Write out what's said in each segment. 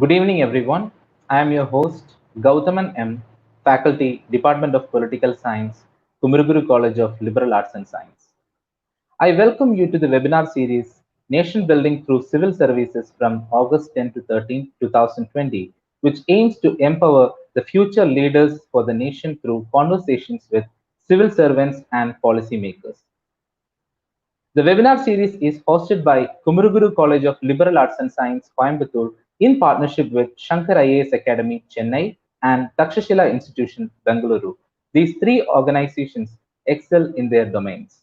Good evening, everyone. I am your host, Gautaman M., Faculty, Department of Political Science, Kumaraguru College of Liberal Arts and Science. I welcome you to the webinar series Nation Building Through Civil Services from August 10 to 13, 2020, which aims to empower the future leaders for the nation through conversations with civil servants and policymakers. The webinar series is hosted by Kumaraguru College of Liberal Arts and Science, Coimbatore, in partnership with Shankar IAS Academy, Chennai, and Takshashila Institution, Bengaluru. These three organizations excel in their domains.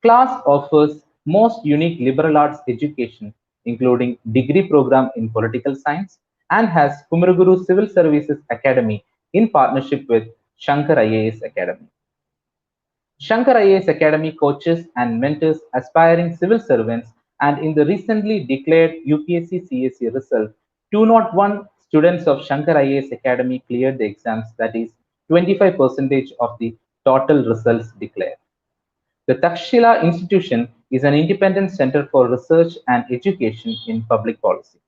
KCLAS offers most unique liberal arts education, including degree program in political science, and has Kumaraguru Civil Services Academy in partnership with Shankar IAS Academy. Shankar IAS Academy coaches and mentors aspiring civil servants, and in the recently declared UPSC CSE result, 201 students of Shankar IAS Academy cleared the exams, that is 25% of the total results declared. The Takshashila Institution is an independent center for research and education in public policy.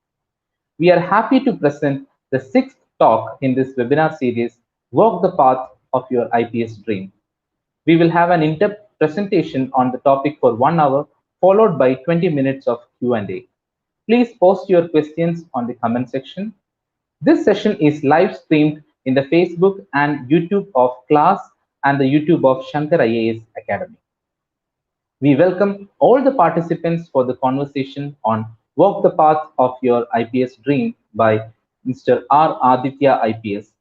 We are happy to present the sixth talk in this webinar series, Walk the Path of Your IPS Dream. We will have an in-depth presentation on the topic for 1 hour, followed by 20 minutes of Q&A. Please post your questions on the comment section. This session is live streamed in the Facebook and YouTube of KCLAS and the YouTube of Shankar IAS Academy. We welcome all the participants for the conversation on Walk the Path of Your IPS Dream by Mr. R. Aadhithya IPS,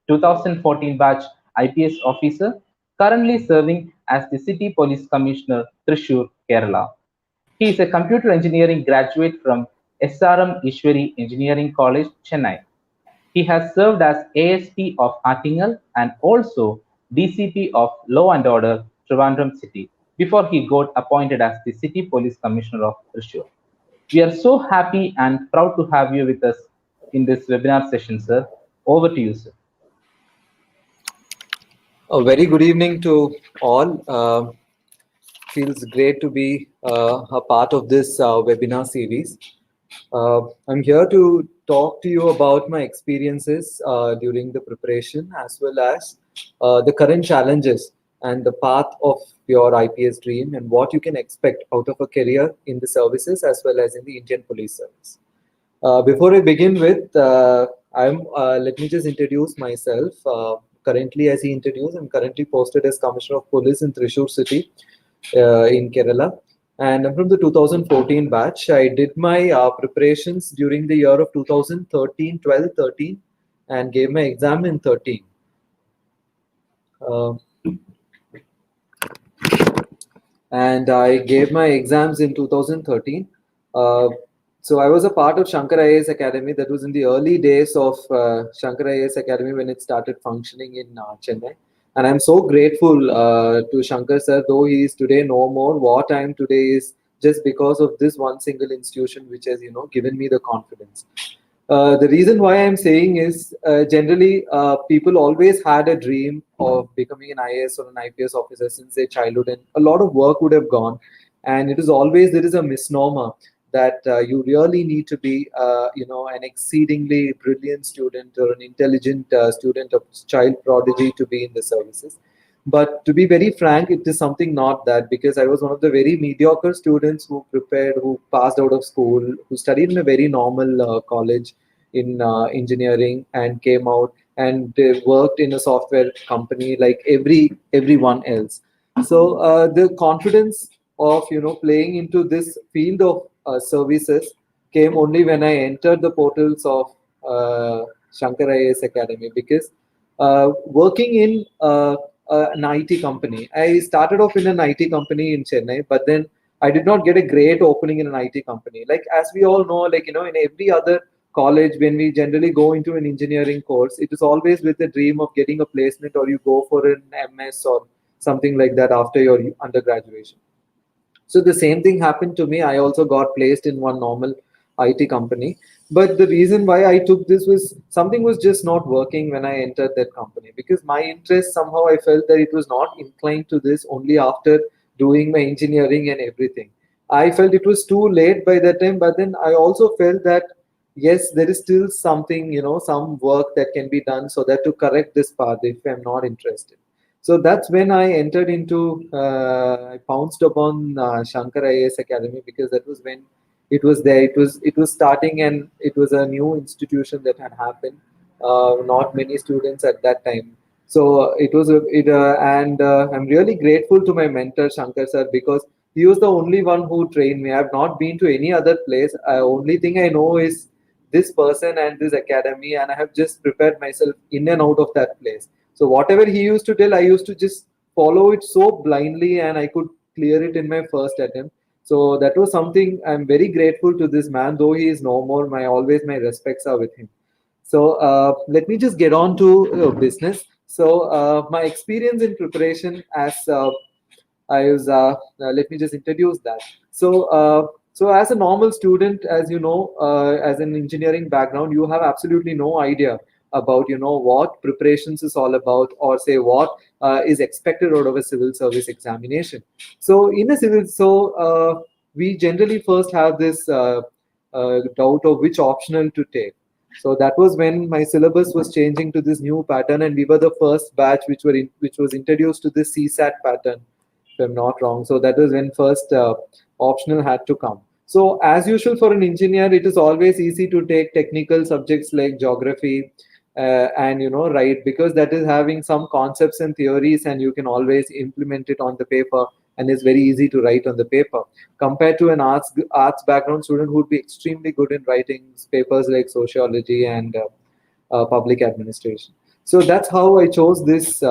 2014 batch IPS officer, currently serving as the City Police Commissioner, Thrissur, Kerala. He is a computer engineering graduate from SRM Ishwari Engineering College, Chennai. He has served as ASP of Attingal and also DCP of Law and Order, Trivandrum City, before he got appointed as the City Police Commissioner of Thrissur. We are so happy and proud to have you with us in this webinar session, sir. Over to you, sir. A very good evening to all. Feels great to be a part of this webinar series. I'm here to talk to you about my experiences during the preparation as well as the current challenges and the path of your IPS dream and what you can expect out of a career in the services as well as in the Indian Police Service. Before I begin with, let me just introduce myself. Currently, as he introduced, I'm currently posted as Commissioner of Police in Thrissur city in Kerala. And I'm from the 2014 batch. I did my preparations during the year of 2013, 12, 13 and gave my exam in 13. And I gave my exams in 2013. So I was a part of Shankar IAS Academy. That was in the early days of Shankar IAS Academy when it started functioning in Chennai. And I'm so grateful to Shankar sir, though he is today no more. What I am today is just because of this one single institution which has, given me the confidence. The reason why I'm saying is generally people always had a dream of becoming an IAS or an IPS officer since their childhood, and a lot of work would have gone. And it is always, there is a misnomer that you really need to be, an exceedingly brilliant student or an intelligent student of child prodigy to be in the services. But to be very frank, it is something not that, because I was one of the very mediocre students who prepared, who passed out of school, who studied in a very normal college in engineering and came out and worked in a software company like everyone else. So the confidence of playing into this field of services came only when I entered the portals of Shankar IAS Academy, because working in an IT company, I started off in an IT company in Chennai, but then I did not get a great opening in an IT company. Like, as we all know, in every other college, when we generally go into an engineering course, it is always with the dream of getting a placement, or you go for an MS or something like that after your undergraduation. So the same thing happened to me. I also got placed in one normal IT company. But the reason why I took this was something was just not working when I entered that company, because my interest, somehow I felt that it was not inclined to this only after doing my engineering and everything. I felt it was too late by that time, but then I also felt that yes, there is still something, some work that can be done so that to correct this path if I'm not interested. So that's when I entered into, I pounced upon Shankar IAS Academy, because that was when it was there. It was starting, and it was a new institution that had happened. Not many students at that time. So it was a, it and I'm really grateful to my mentor Shankar sir, because he was the only one who trained me. I have not been to any other place. Only thing I know is this person and this academy, and I have just prepared myself in and out of that place. So whatever he used to tell, I used to just follow it so blindly, and I could clear it in my first attempt. So that was something I'm very grateful to this man, though he is no more. My respects are with him. So let me just get on to business. So my experience in preparation as I was, let me just introduce that. So as a normal student, as you know, as an engineering background, you have absolutely no idea about, what preparations is all about, or say what is expected out of a civil service examination. So in a civil, we generally first have this doubt of which optional to take. So that was when my syllabus was changing to this new pattern, and we were the first batch which was introduced to this CSAT pattern, if I'm not wrong. So that was when first optional had to come. So as usual for an engineer, it is always easy to take technical subjects like geography and write, because that is having some concepts and theories, and you can always implement it on the paper, and it's very easy to write on the paper, compared to an arts background student who would be extremely good in writing papers like sociology and public administration. So that's how I chose this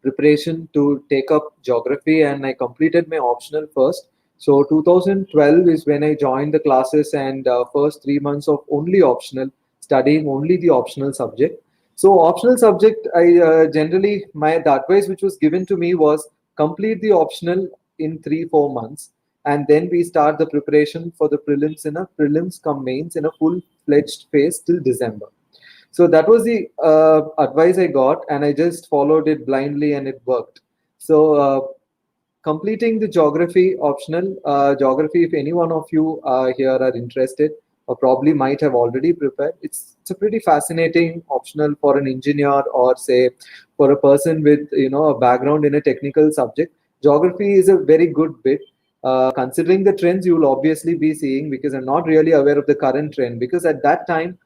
preparation to take up geography, and I completed my optional first. So 2012 is when I joined the classes, and first 3 months of only optional, studying only the optional subject. So optional subject, I generally, the advice which was given to me was complete the optional in 3-4 months, and then we start the preparation for the prelims in a prelims come mains in a full fledged phase till December. So that was the advice I got, and I just followed it blindly, and it worked. So completing the geography optional, geography, if any one of you here are interested, or probably might have already prepared, it's a pretty fascinating optional for an engineer, or say for a person with a background in a technical subject. Geography is a very good bit. Considering the trends you will obviously be seeing, because I'm not really aware of the current trend, because at that time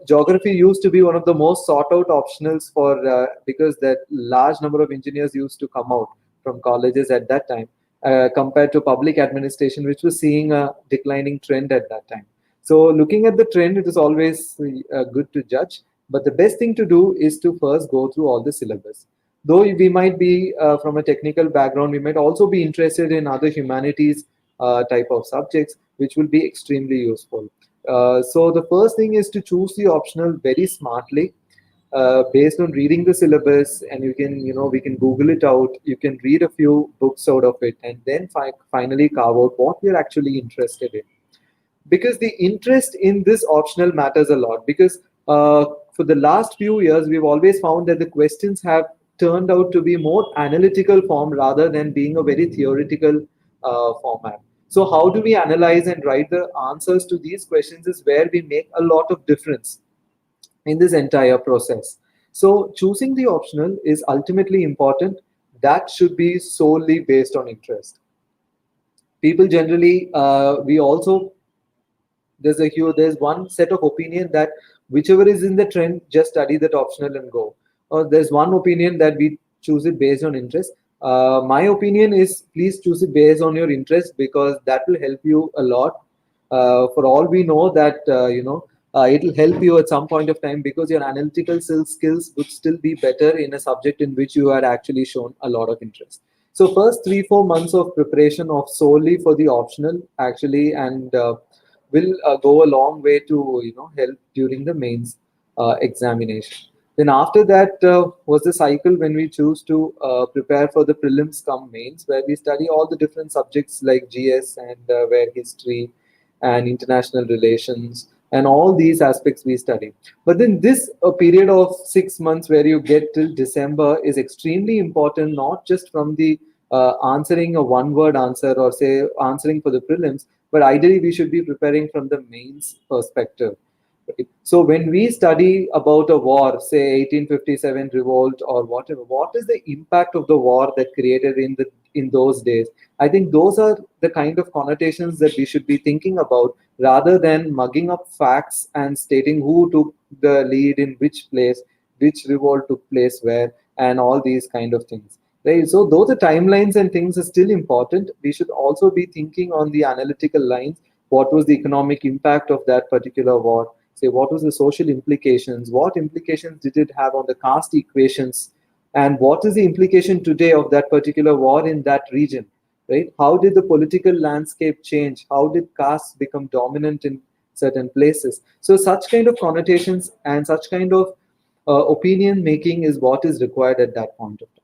geography used to be one of the most sought out optionals for because that large number of engineers used to come out from colleges at that time, compared to public administration, which was seeing a declining trend at that time. So looking at the trend, it is always good to judge, but the best thing to do is to first go through all the syllabus. Though we might be from a technical background, we might also be interested in other humanities type of subjects, which will be extremely useful. So the first thing is to choose the optional very smartly, based on reading the syllabus, and we can Google it out. You can read a few books out of it, and then finally carve out what you're actually interested in, because the interest in this optional matters a lot. Because for the last few years, we've always found that the questions have turned out to be more analytical form rather than being a very theoretical format. So how do we analyze and write the answers to these questions is where we make a lot of difference in this entire process. So choosing the optional is ultimately important. That should be solely based on interest. People generally, we also, there's one set of opinion that whichever is in the trend, just study that optional and go. Or there's one opinion that we choose it based on interest. My opinion is, please choose it based on your interest, because that will help you a lot. For all we know that it'll help you at some point of time, because your analytical skills would still be better in a subject in which you had actually shown a lot of interest. So first 3-4 months of preparation of solely for the optional actually, and will go a long way to help during the mains examination. Then after that was the cycle when we choose to prepare for the prelims come mains, where we study all the different subjects like GS and where history and international relations and all these aspects we study. But then this period of 6 months where you get till December is extremely important, not just from the answering a one word answer or say answering for the prelims, but ideally we should be preparing from the mains perspective. Right? So when we study about a war, say 1857 revolt or whatever, what is the impact of the war that created in those days? I think those are the kind of connotations that we should be thinking about, rather than mugging up facts and stating who took the lead in which place, which revolt took place where, and all these kind of things. Right? So though the timelines and things are still important, we should also be thinking on the analytical lines. What was the economic impact of that particular war? Say, what was the social implications? What implications did it have on the caste equations? And what is the implication today of that particular war in that region? Right? How did the political landscape change? How did castes become dominant in certain places? So such kind of connotations and such kind of opinion making is what is required at that point of time.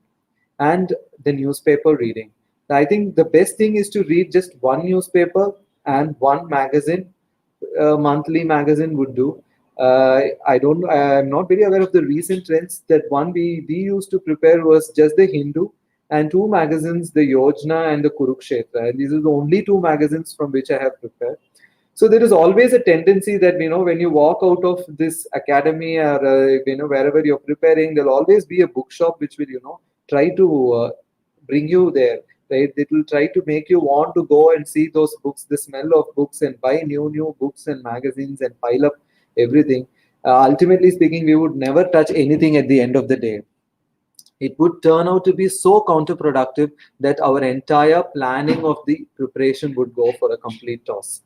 And the newspaper reading. I think the best thing is to read just one newspaper and one magazine. A monthly magazine would do. I don't. I'm not very aware of the recent trends. That one we used to prepare was just the Hindu and two magazines, the Yojna and the Kurukshetra. And these are the only two magazines from which I have prepared. So there is always a tendency that when you walk out of this academy or wherever you're preparing, there'll always be a bookshop which will try to bring you there. Right? It will try to make you want to go and see those books, the smell of books, and buy new books and magazines and pile up everything. Ultimately speaking, we would never touch anything at the end of the day. It would turn out to be so counterproductive that our entire planning of the preparation would go for a complete toss.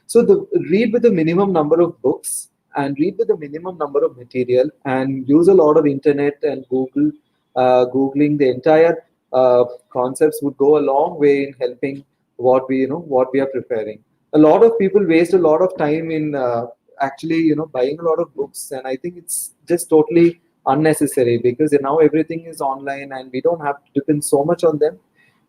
So read with the minimum number of books and read with the minimum number of material, and use a lot of internet and Googling the entire concepts would go a long way in helping what we are preparing. A lot of people waste a lot of time in actually buying a lot of books, and I think it's just totally unnecessary, because now everything is online and we don't have to depend so much on them.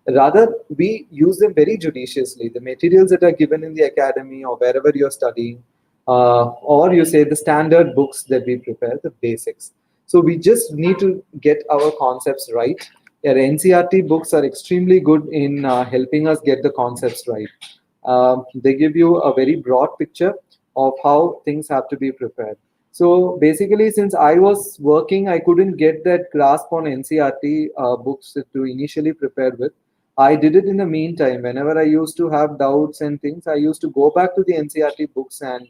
Rather, we use them very judiciously. The materials that are given in the academy or wherever you're studying, or you say the standard books that we prepare, the basics. So we just need to get our concepts right. Our NCRT books are extremely good in helping us get the concepts right. They give you a very broad picture of how things have to be prepared. So basically, since I was working, I couldn't get that grasp on NCRT books to initially prepare with. I did it in the meantime. Whenever I used to have doubts and things, I used to go back to the NCRT books and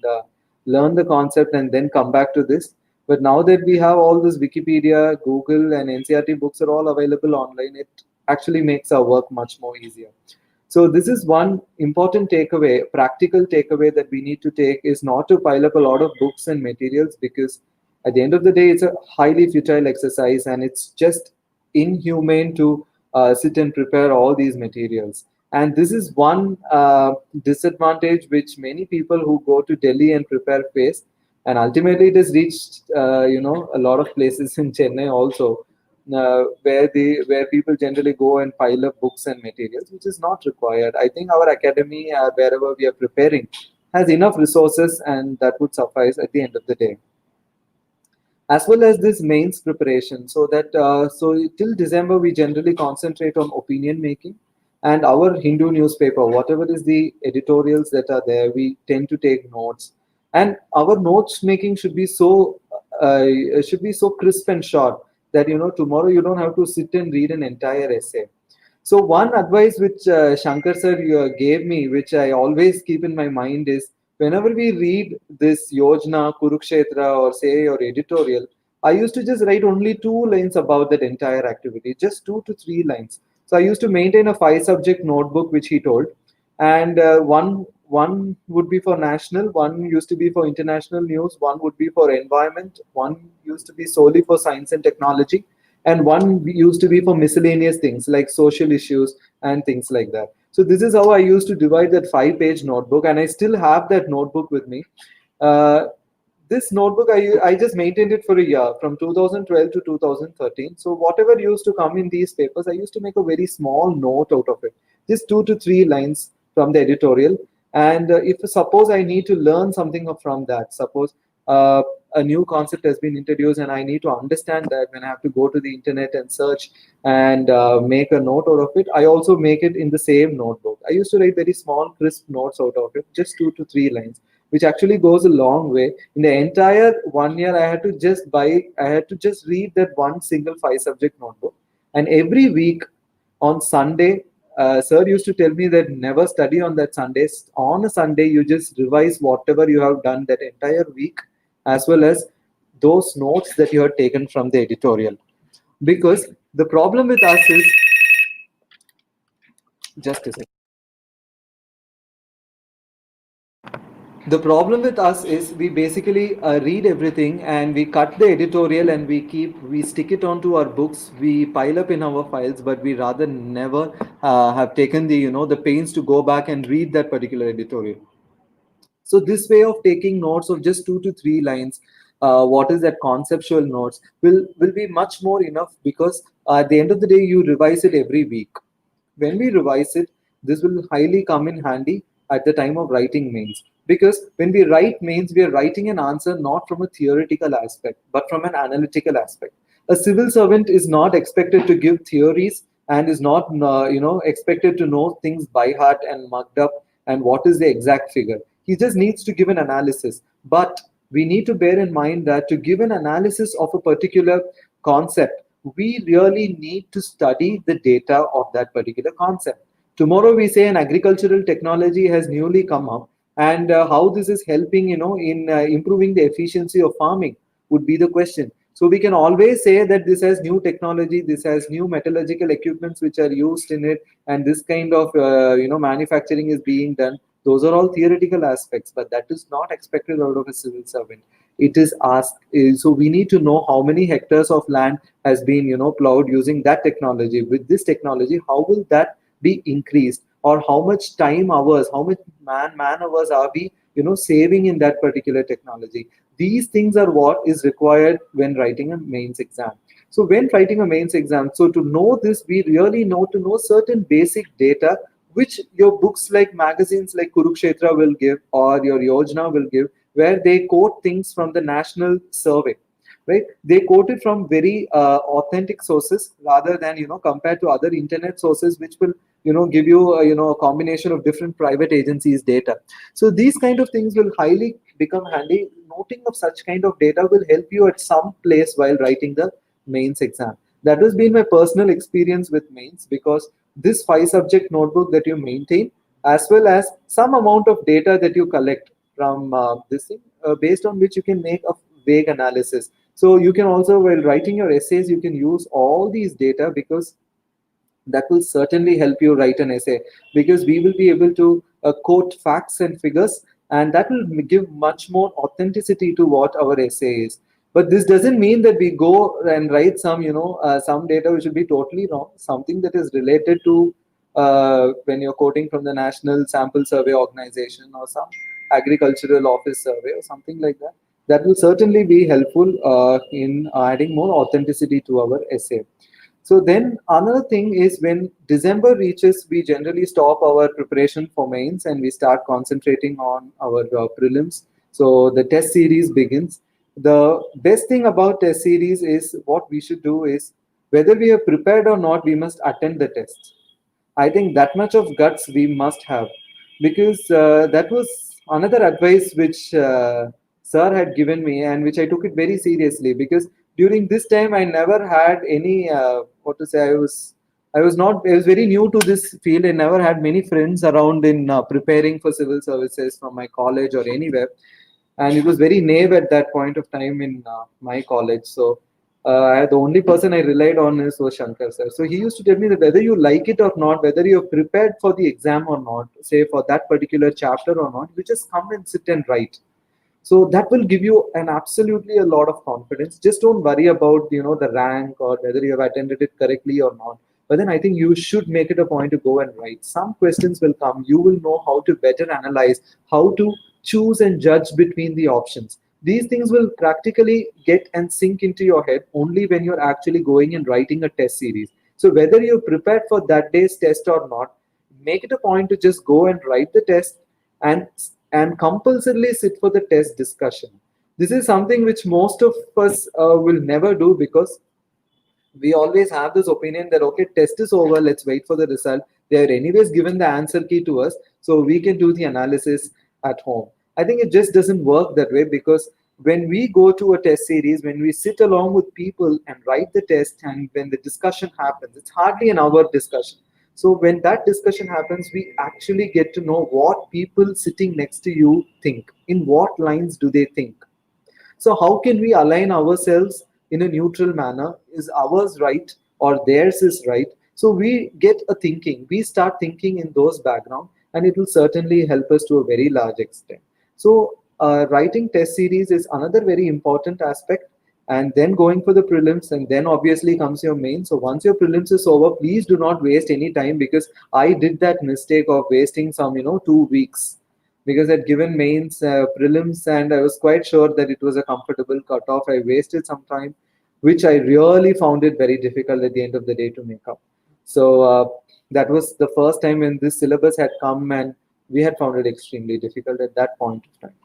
learn the concept and then come back to this. But now that we have all this Wikipedia, Google, and NCRT books are all available online, it actually makes our work much more easier. So this is one important takeaway, practical takeaway that we need to take, is not to pile up a lot of books and materials, because at the end of the day, it's a highly futile exercise and it's just inhumane to sit and prepare all these materials. And this is one disadvantage which many people who go to Delhi and prepare face. And ultimately, it has reached a lot of places in Chennai also, where people generally go and pile up books and materials, which is not required. I think our academy, wherever we are preparing, has enough resources, and that would suffice at the end of the day. As well as this mains preparation, so that till December we generally concentrate on opinion making, and our Hindu newspaper, whatever is the editorials that are there, we tend to take notes, and our notes making should be so crisp and short that tomorrow you don't have to sit and read an entire essay. So one advice which Shankar sir gave me, which I always keep in my mind, is whenever we read this Yojna, Kurukshetra, or say your editorial, I used to just write only 2 lines about that entire activity, just 2 to 3 lines. So I used to maintain a 5-subject notebook, which he told, and one would be for national, one used to be for international news, one would be for environment, one used to be solely for science and technology, and one used to be for miscellaneous things like social issues and things like that. So this is how I used to divide that 5-page notebook, and I still have that notebook with me. This notebook, I just maintained it for a year, from 2012 to 2013. So whatever used to come in these papers, I used to make a very small note out of it, just 2 to 3 lines from the editorial. And if suppose I need to learn something from that, suppose a new concept has been introduced and I need to understand that, when I have to go to the internet and search and make a note out of it, I also make it in the same notebook. I used to write very small, crisp notes out of it, just 2 to 3 lines, which actually goes a long way. In the entire 1 year, I had to just read that one single 5 subject notebook. And every week on Sunday, sir used to tell me that never study on that Sunday. On a Sunday, you just revise whatever you have done that entire week, as well as those notes that you have taken from the editorial. Because the problem with us is, just a second. The problem with us is we basically read everything and we cut the editorial and we stick it onto our books, we pile up in our files, but we rather never have taken the pains to go back and read that particular editorial. So this way of taking notes of just 2 to 3 lines, what is that conceptual notes, will be much more enough, because at the end of the day you revise it every week. When we revise it, this will highly come in handy at the time of writing mains. Because when we write mains, we are writing an answer not from a theoretical aspect, but from an analytical aspect. A civil servant is not expected to give theories and is not expected to know things by heart and mugged up and what is the exact figure. He just needs to give an analysis. But we need to bear in mind that to give an analysis of a particular concept, we really need to study the data of that particular concept. Tomorrow we say an agricultural technology has newly come up, and how this is helping in improving the efficiency of farming would be the question. So we can always say that this has new technology, this has new metallurgical equipments which are used in it, and this kind of manufacturing is being done. Those are all theoretical aspects, but that is not expected out of a civil servant. It is asked. So we need to know how many hectares of land has been plowed using that technology. With this technology, how will that be increased, or how much time hours, how much man hours are we saving in that particular technology? These things are what is required when writing a mains exam. So when writing a mains exam, so to know this, we really know to know certain basic data which your books like magazines like Kurukshetra will give, or your Yojana will give, where they quote things from the national survey, right? They quote it from very authentic sources, rather than compared to other internet sources which will give you a combination of different private agencies data. So these kind of things will highly become handy. Noting of such kind of data will help you at some place while writing the mains exam. That has been my personal experience with mains, because this 5 subject notebook that you maintain, as well as some amount of data that you collect from this thing, based on which you can make a vague analysis. So you can also, while writing your essays, you can use all these data, because that will certainly help you write an essay, because we will be able to quote facts and figures, and that will give much more authenticity to what our essay is. But this doesn't mean that we go and write some data which will be totally wrong, something that is related to when you're quoting from the National Sample Survey Organization or some agricultural office survey or something like that. That will certainly be helpful in adding more authenticity to our essay. So then another thing is, when December reaches, we generally stop our preparation for mains and we start concentrating on our prelims. So the test series begins. The best thing about test series is, what we should do is, whether we are prepared or not, we must attend the test. I think that much of guts we must have, because that was another advice which sir had given me, and which I took it very seriously, because during this time I never had any what to say. I was very new to this field. I never had many friends around in preparing for civil services from my college or anywhere, and it was very naive at that point of time in my college. So the only person I relied on was Shankar sir. So he used to tell me that whether you like it or not, whether you're prepared for the exam or not, say for that particular chapter or not, you just come and sit and write. So that will give you an absolutely a lot of confidence. Just don't worry about the rank or whether you have attended it correctly or not. But then I think you should make it a point to go and write. Some questions will come. You will know how to better analyze, how to choose and judge between the options. These things will practically get and sink into your head only when you're actually going and writing a test series. So whether you're prepared for that day's test or not, make it a point to just go and write the test, and compulsorily sit for the test discussion. This is something which most of us will never do, because we always have this opinion that okay, test is over, let's wait for the result. They are anyways given the answer key to us, so we can do the analysis at home. I think it just doesn't work that way, because when we go to a test series, when we sit along with people and write the test, and when the discussion happens, it's hardly an hour discussion. So when that discussion happens, we actually get to know what people sitting next to you think, in what lines do they think. So how can we align ourselves in a neutral manner? Is ours right or theirs is right? So we get a thinking, we start thinking in those background, and it will certainly help us to a very large extent. So writing test series is another very important aspect. And then going for the prelims, and then obviously comes your main. So once your prelims is over, please do not waste any time, because I did that mistake of wasting some 2 weeks, because I'd given mains, prelims, and I was quite sure that it was a comfortable cutoff. I wasted some time, which I really found it very difficult at the end of the day to make up. So that was the first time when this syllabus had come, and we had found it extremely difficult at that point of time.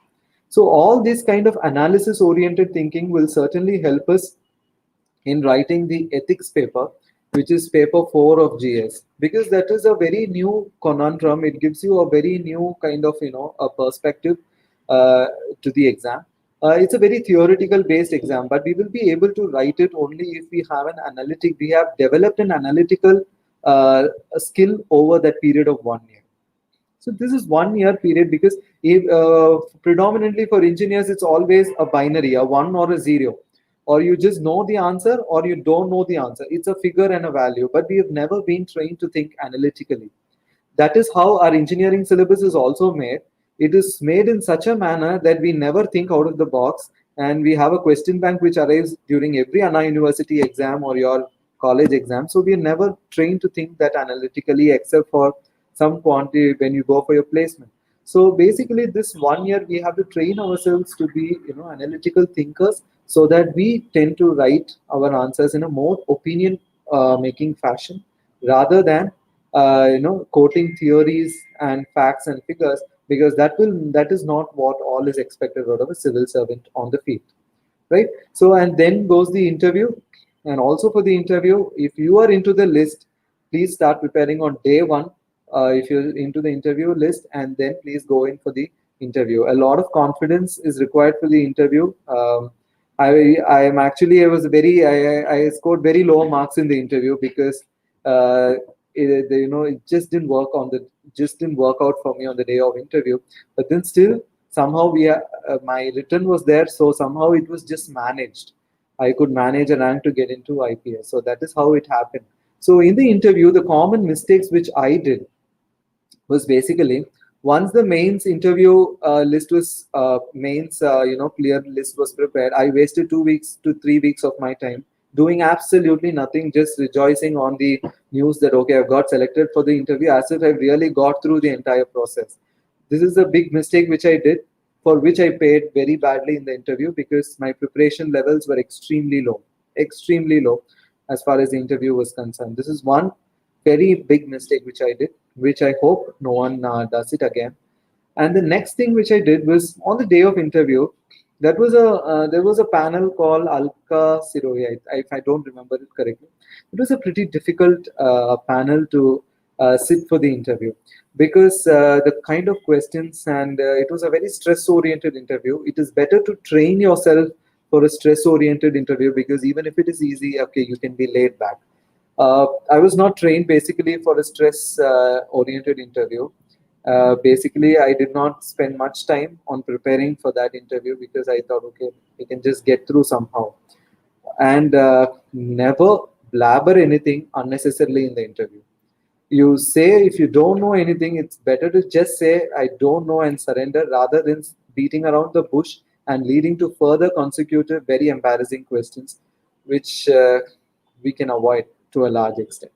So all this kind of analysis-oriented thinking will certainly help us in writing the ethics paper, which is paper 4 of GS, because that is a very new conundrum. It gives you a very new kind of a perspective to the exam. It's a very theoretical based exam, but we will be able to write it only if we have we have developed an analytical skill over that period of 1 year. So this is 1 year period, because if, predominantly for engineers, it's always a binary, a one or a zero. Or you just know the answer or you don't know the answer. It's a figure and a value, but we have never been trained to think analytically. That is how our engineering syllabus is also made. It is made in such a manner that we never think out of the box, and we have a question bank which arrives during every Anna University exam or your college exam. So we are never trained to think that analytically, except for some quantity when you go for your placement. So basically, this 1 year we have to train ourselves to be analytical thinkers, so that we tend to write our answers in a more opinion making fashion, rather than quoting theories and facts and figures, because that is not what all is expected out of a civil servant on the field, right? So and then goes the interview. And also for the interview, if you are into the list, please start preparing on day one. If you're into the interview list, and then please go in for the interview. A lot of confidence is required for the interview. I was very I scored very low marks in the interview, because it just didn't work out for me on the day of interview. But then still somehow my written was there, so somehow it was just managed. I could manage a rank to get into IPS. So that is how it happened. So in the interview, the common mistakes which I did was basically, once the mains interview list was clear list was prepared, I wasted 2 weeks to 3 weeks of my time doing absolutely nothing, just rejoicing on the news that okay, I've got selected for the interview, as if I've really got through the entire process. This is a big mistake which I did, for which I paid very badly in the interview, because my preparation levels were extremely low as far as the interview was concerned. This is one very big mistake which I did, which I hope no one does it again. And the next thing which I did was, on the day of interview, there was a panel called Alka Sirohi, if I don't remember it correctly. It was a pretty difficult panel to sit for the interview, because the kind of questions, and it was a very stress-oriented interview. It is better to train yourself for a stress-oriented interview, because even if it is easy, okay, you can be laid back. I was not trained basically for a stress oriented interview. Basically, I did not spend much time on preparing for that interview, because I thought, okay, we can just get through somehow. And never blabber anything unnecessarily in the interview. You say, if you don't know anything, it's better to just say, I don't know, and surrender, rather than beating around the bush and leading to further consecutive, very embarrassing questions, which we can avoid to a large extent,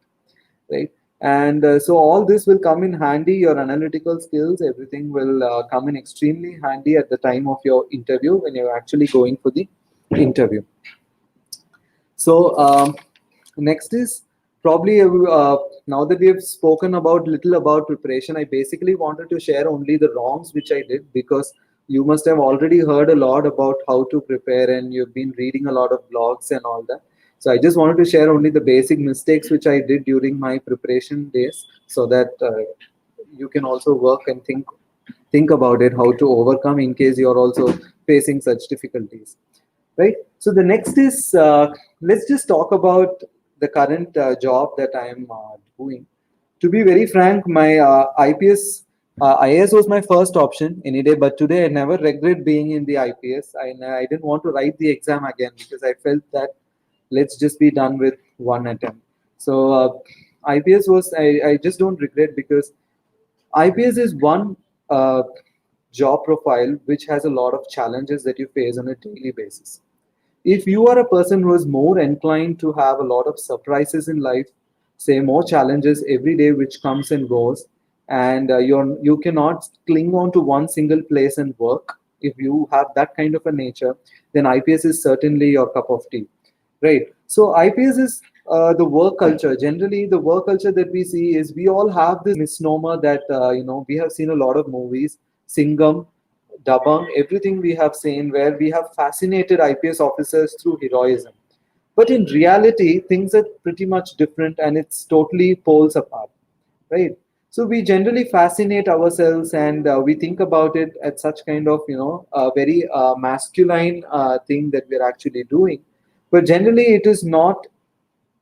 right? And so all this will come in handy. Your analytical skills, everything will come in extremely handy at the time of your interview, when you're actually going for the interview. So next is probably now that we have spoken about little about preparation, I basically wanted to share only the wrongs which I did, because you must have already heard a lot about how to prepare, and you've been reading a lot of blogs and all that. So I just wanted to share only the basic mistakes which I did during my preparation days, so that you can also work and think about it, how to overcome in case you're also facing such difficulties, right? So the next is, let's just talk about the current job that I'm doing. To be very frank, my IPS IAS was my first option any day, but today I never regret being in the IPS. I didn't want to write the exam again because I felt that let's just be done with one attempt. So IPS was, I just don't regret, because IPS is one job profile which has a lot of challenges that you face on a daily basis. If you are a person who is more inclined to have a lot of surprises in life, say more challenges every day which comes and goes, and you cannot cling on to one single place and work. If you have that kind of a nature, then IPS is certainly your cup of tea, right? So IPS is the work culture. Generally, the work culture that we see is, we all have this misnomer that we have seen a lot of movies, Singham, Dabang, everything we have seen, where we have fascinated IPS officers through heroism. But in reality, things are pretty much different, and it's totally poles apart, right? So we generally fascinate ourselves, and we think about it at such kind of, a very masculine thing that we're actually doing. But generally, it is not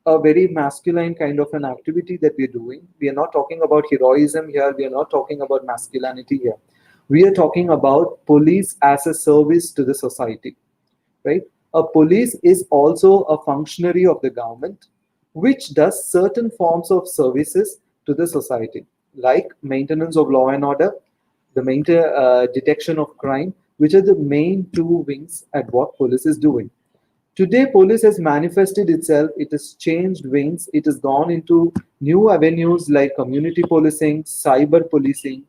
a very masculine kind of an activity that we're doing. We are not talking about heroism here. We are not talking about masculinity here. We are talking about police as a service to the society, right? A police is also a functionary of the government, which does certain forms of services to the society, like maintenance of law and order, the detection of crime, which are the main two wings at what police is doing. Today, police has manifested itself, it has changed wings, it has gone into new avenues like community policing, cyber policing,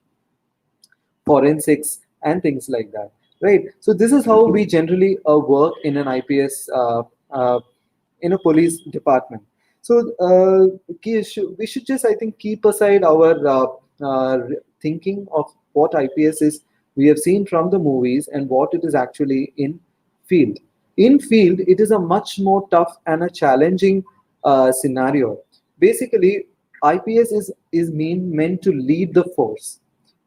forensics, and things like that, right? So this is how we generally work in an IPS, in a police department. So we should just, I think, keep aside our thinking of what IPS is, we have seen from the movies, and what it is actually in field. In field, it is a much more tough and a challenging scenario. Basically, IPS is meant to lead the force,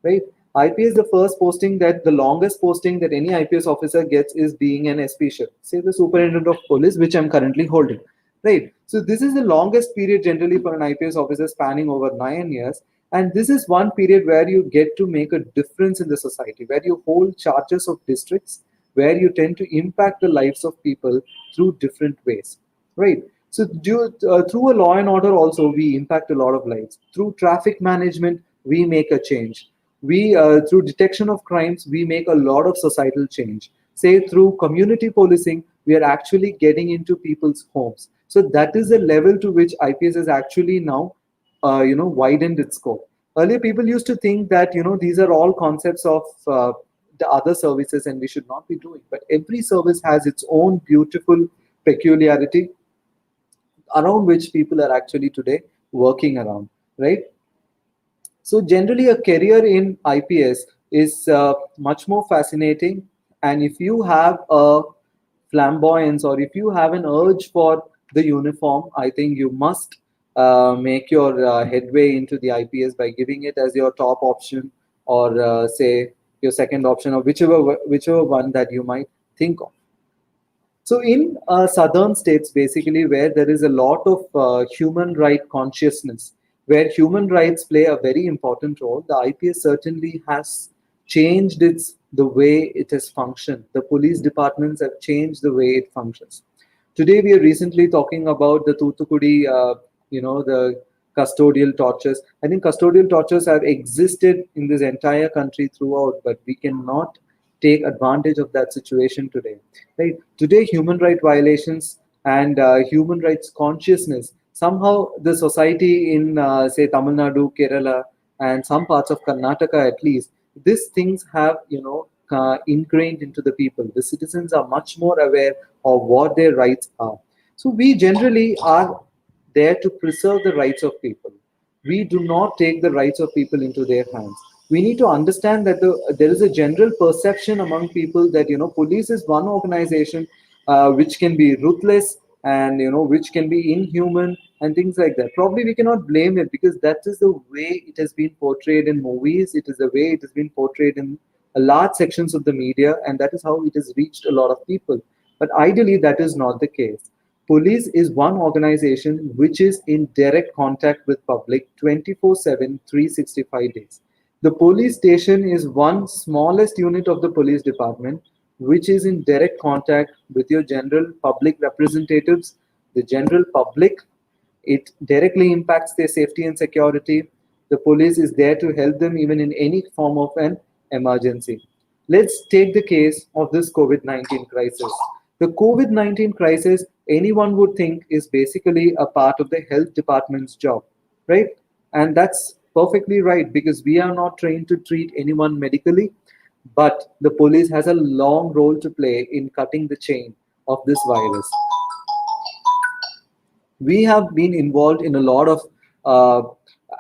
right? IPS, the first posting, that the longest posting that any IPS officer gets is being an SP ship, say the superintendent of police, which I'm currently holding, right? So this is the longest period generally for an IPS officer, spanning over 9 years. And this is one period where you get to make a difference in the society, where you hold charges of districts, where you tend to impact the lives of people through different ways, right? So through a law and order also, we impact a lot of lives. Through traffic management, we make a change. We through detection of crimes, we make a lot of societal change. Say through community policing, we are actually getting into people's homes. So that is the level to which IPS is actually now widened its scope. Earlier, people used to think that these are all concepts of the other services, and we should not be doing. But every service has its own beautiful peculiarity, around which people are actually today working around, right? So generally, a career in IPS is much more fascinating. And if you have a flamboyance, or if you have an urge for the uniform, I think you must make your headway into the IPS by giving it as your top option, or say your second option, or whichever one that you might think of. So in southern states, basically, where there is a lot of human right consciousness, where human rights play a very important role, the IPS certainly has changed the way it has functioned. The police departments have changed the way it functions. Today, we are recently talking about the Thuthukudi, the custodial tortures. I think custodial tortures have existed in this entire country throughout, but we cannot take advantage of that situation today. Right? Today, human rights violations and human rights consciousness, somehow the society in, say, Tamil Nadu, Kerala, and some parts of Karnataka at least, these things have, ingrained into the people. The citizens are much more aware of what their rights are. So we generally are there to preserve the rights of people. We do not take the rights of people into their hands. We need to understand that there is a general perception among people that police is one organization which can be ruthless and which can be inhuman and things like that. Probably we cannot blame it because that is the way it has been portrayed in movies. It is the way it has been portrayed in a large sections of the media, and that is how it has reached a lot of people. But ideally, that is not the case. Police is one organization which is in direct contact with public 24/7, 365 days. The police station is one smallest unit of the police department which is in direct contact with your general public representatives, the general public. It directly impacts their safety and security. The police is there to help them even in any form of an emergency. Let's take the case of this COVID 19 crisis. The COVID 19 crisis, anyone would think, is basically a part of the health department's job, right? And that's perfectly right because we are not trained to treat anyone medically, but the police has a long role to play in cutting the chain of this virus. We have been involved in a lot of uh,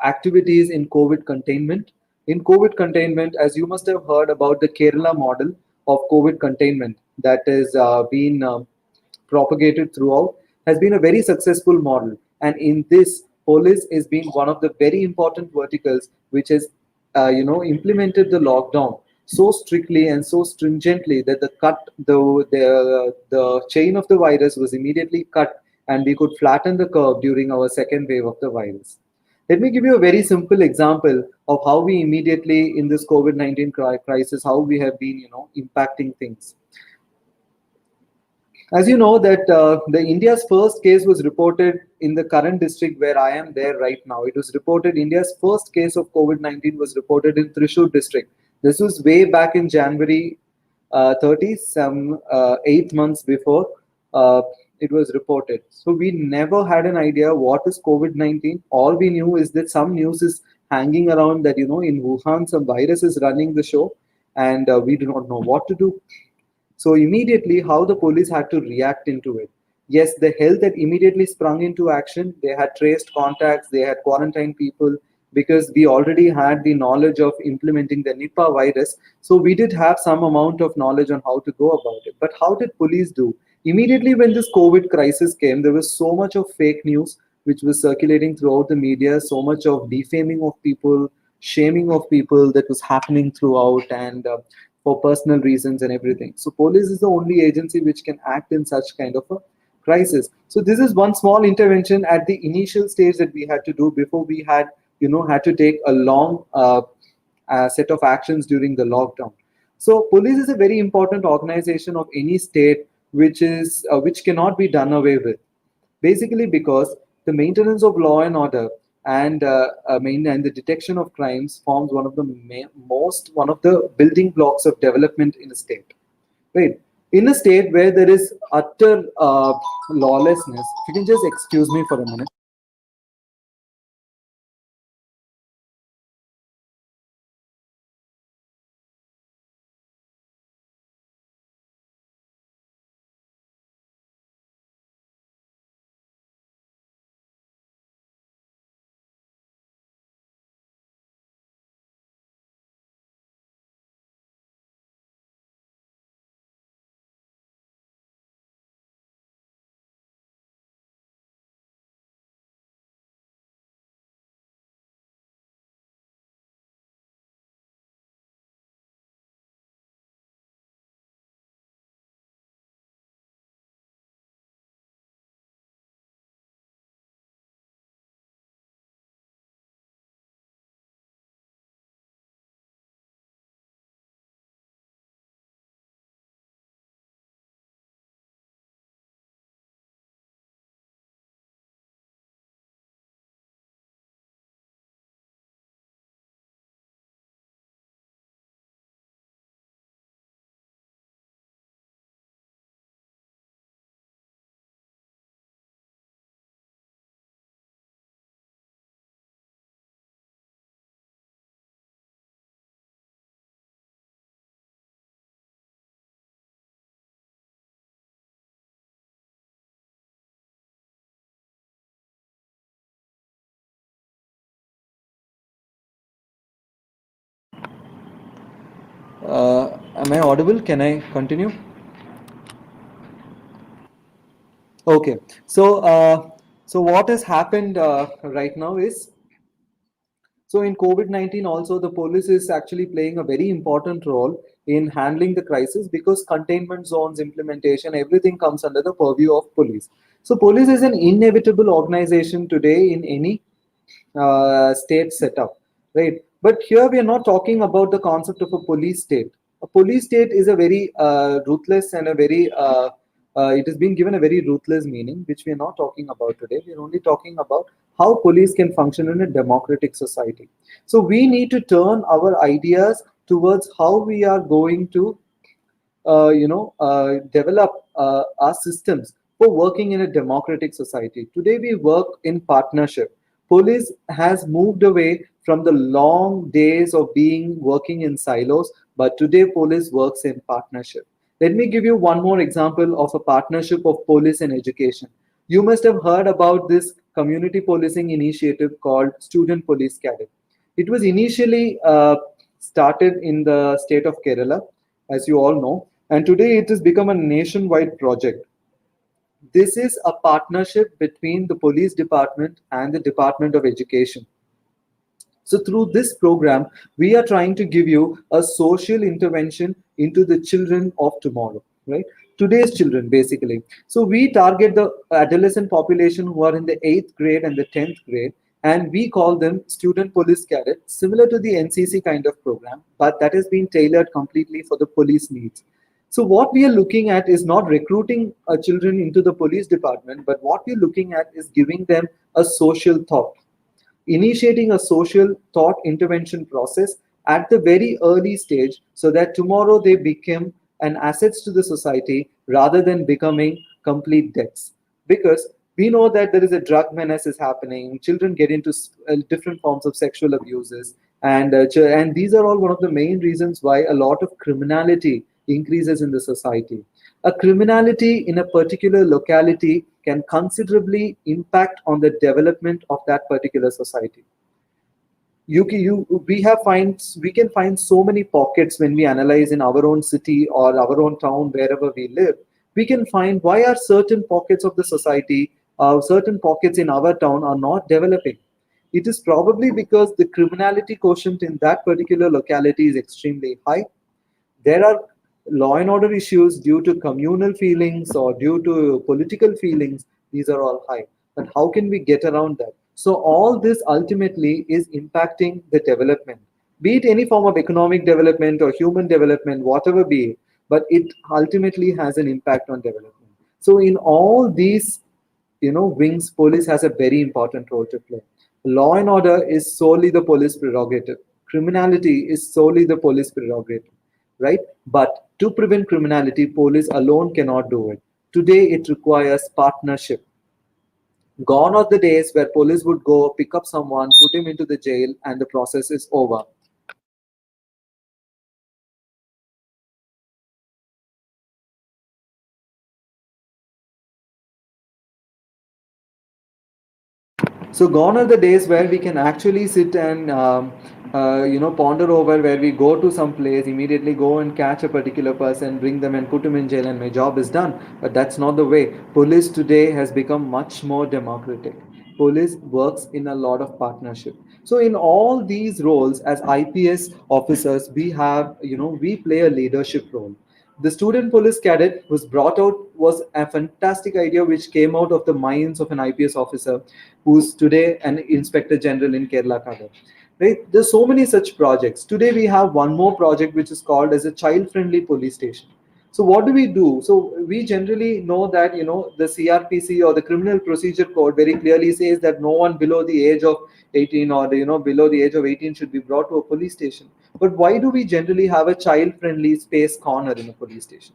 activities in COVID containment. In COVID containment, as you must have heard about the Kerala model of COVID containment that has been propagated throughout, has been a very successful model. And in this, police is being one of the very important verticals which has, implemented the lockdown so strictly and so stringently that the chain of the virus was immediately cut, and we could flatten the curve during our second wave of the virus. Let me give you a very simple example of how we immediately in this COVID-19 crisis, how we have been, impacting things. As you know that the India's first case was reported in the current district where I am there right now. It was reported India's first case of COVID-19 was reported in Thrissur district. This was way back in January 30, some 8 months before it was reported. So we never had an idea what is COVID-19. All we knew is that some news is hanging around that in Wuhan some virus is running the show, and we do not know what to do. So immediately, how the police had to react into it. Yes, the health had immediately sprung into action. They had traced contacts, they had quarantined people because we already had the knowledge of implementing the Nipah virus. So we did have some amount of knowledge on how to go about it. But how did police do? Immediately when this COVID crisis came, there was so much of fake news which was circulating throughout the media, so much of defaming of people, shaming of people that was happening throughout, and for personal reasons and everything. So police is the only agency which can act in such kind of a crisis. So this is one small intervention at the initial stage that we had to do before we had, had to take a long set of actions during the lockdown. So police is a very important organization of any state which cannot be done away with, basically because the maintenance of law and order and the detection of crimes forms one of the building blocks of development in a state, right? In a state where there is utter lawlessness, if you can just excuse me for a minute. Am I audible? Can I continue? Okay. So what has happened right now is, so in COVID-19 also the police is actually playing a very important role in handling the crisis, because containment zones implementation, everything comes under the purview of police. So police is an inevitable organization today in any state setup, right? But here we are not talking about the concept of a police state. A police state is a very ruthless and a very it has been given a very ruthless meaning, which we are not talking about today. We are only talking about how police can function in a democratic society. So we need to turn our ideas towards how we are going to develop our systems for working in a democratic society. Today we work in partnership. Police has moved away from the long days of being working in silos, but today police works in partnership. Let me give you one more example of a partnership of police and education. You must have heard about this community policing initiative called Student Police Cadet. It was initially started in the state of Kerala, as you all know, and today it has become a nationwide project. This is a partnership between the police department and the Department of Education. So through this program, we are trying to give you a social intervention into the children of tomorrow, right? Today's children, basically. So we target the adolescent population who are in the 8th grade and the 10th grade, and we call them student police cadets, similar to the NCC kind of program, but that has been tailored completely for the police needs. So what we are looking at is not recruiting children into the police department, but what we're looking at is giving them a social thought, initiating a social thought intervention process at the very early stage, so that tomorrow they become an assets to the society rather than becoming complete debts. Because we know that there is a drug menace is happening, children get into different forms of sexual abuses, and these are all one of the main reasons why a lot of criminality increases in the society. A criminality in a particular locality can considerably impact on the development of that particular society. We can find so many pockets when we analyze in our own city or our own town, wherever we live. We can find why are certain pockets of the society, certain pockets in our town are not developing. It is probably because the criminality quotient in that particular locality is extremely high. There are law and order issues due to communal feelings or due to political feelings. These are all high. But how can we get around that? So all this ultimately is impacting the development, be it any form of economic development or human development, whatever be it, but it ultimately has an impact on development. So in all these wings, police has a very important role to play. Law and order is solely the police prerogative. Criminality is solely the police prerogative, right? But to prevent criminality, police alone cannot do it. Today, it requires partnership. Gone are the days where police would go pick up someone, put him into the jail, and the process is over. So gone are the days where we can actually sit and ponder over, where we go to some place, immediately go and catch a particular person, bring them and put them in jail, and my job is done. But that's not the way. Police today has become much more democratic. Police works in a lot of partnership. So in all these roles as IPS officers, we play a leadership role. The student police cadet was brought out was a fantastic idea which came out of the minds of an IPS officer who's today an inspector general in Kerala Kadar. Right? There's so many such projects. Today we have one more project which is called as a child-friendly police station. So what do we do? So we generally know that the CRPC or the Criminal Procedure Code very clearly says that no one below the age of 18 or below the age of 18 should be brought to a police station. But why do we generally have a child-friendly space corner in a police station?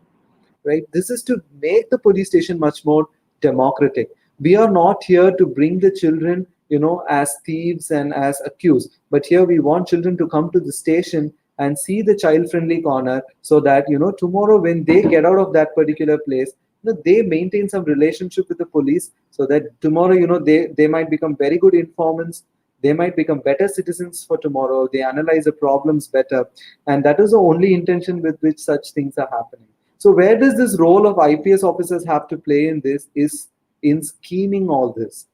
Right? This is to make the police station much more democratic. We are not here to bring the children, as thieves and as accused, but here we want children to come to the station and see the child-friendly corner, so that tomorrow when they get out of that particular place, they maintain some relationship with the police, so that tomorrow they might become very good informants. They might become better citizens for tomorrow. They analyze the problems better. And that is the only intention with which such things are happening. So where does this role of IPS officers have to play in this is in scheming all this,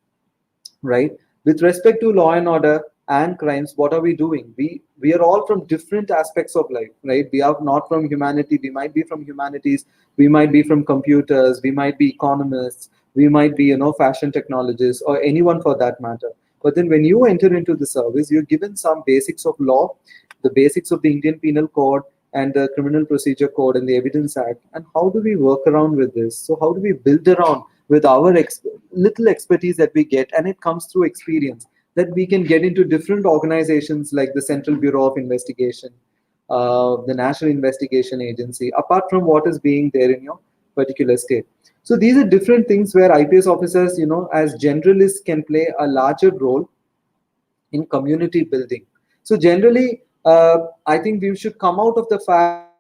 right? With respect to law and order and crimes, what are we doing? We are all from different aspects of life, right? We are not from humanity. We might be from humanities. We might be from computers. We might be economists. We might be, fashion technologists or anyone for that matter. But then when you enter into the service, you're given some basics of law, the basics of the Indian Penal Code and the Criminal Procedure Code and the Evidence Act. And how do we work around with this? So how do we build around with our little expertise that we get, and it comes through experience that we can get into different organizations like the Central Bureau of Investigation, the National Investigation Agency, apart from what is being there in your particular state. So these are different things where IPS officers, as generalists, can play a larger role in community building. So generally, I think we should come out of the fact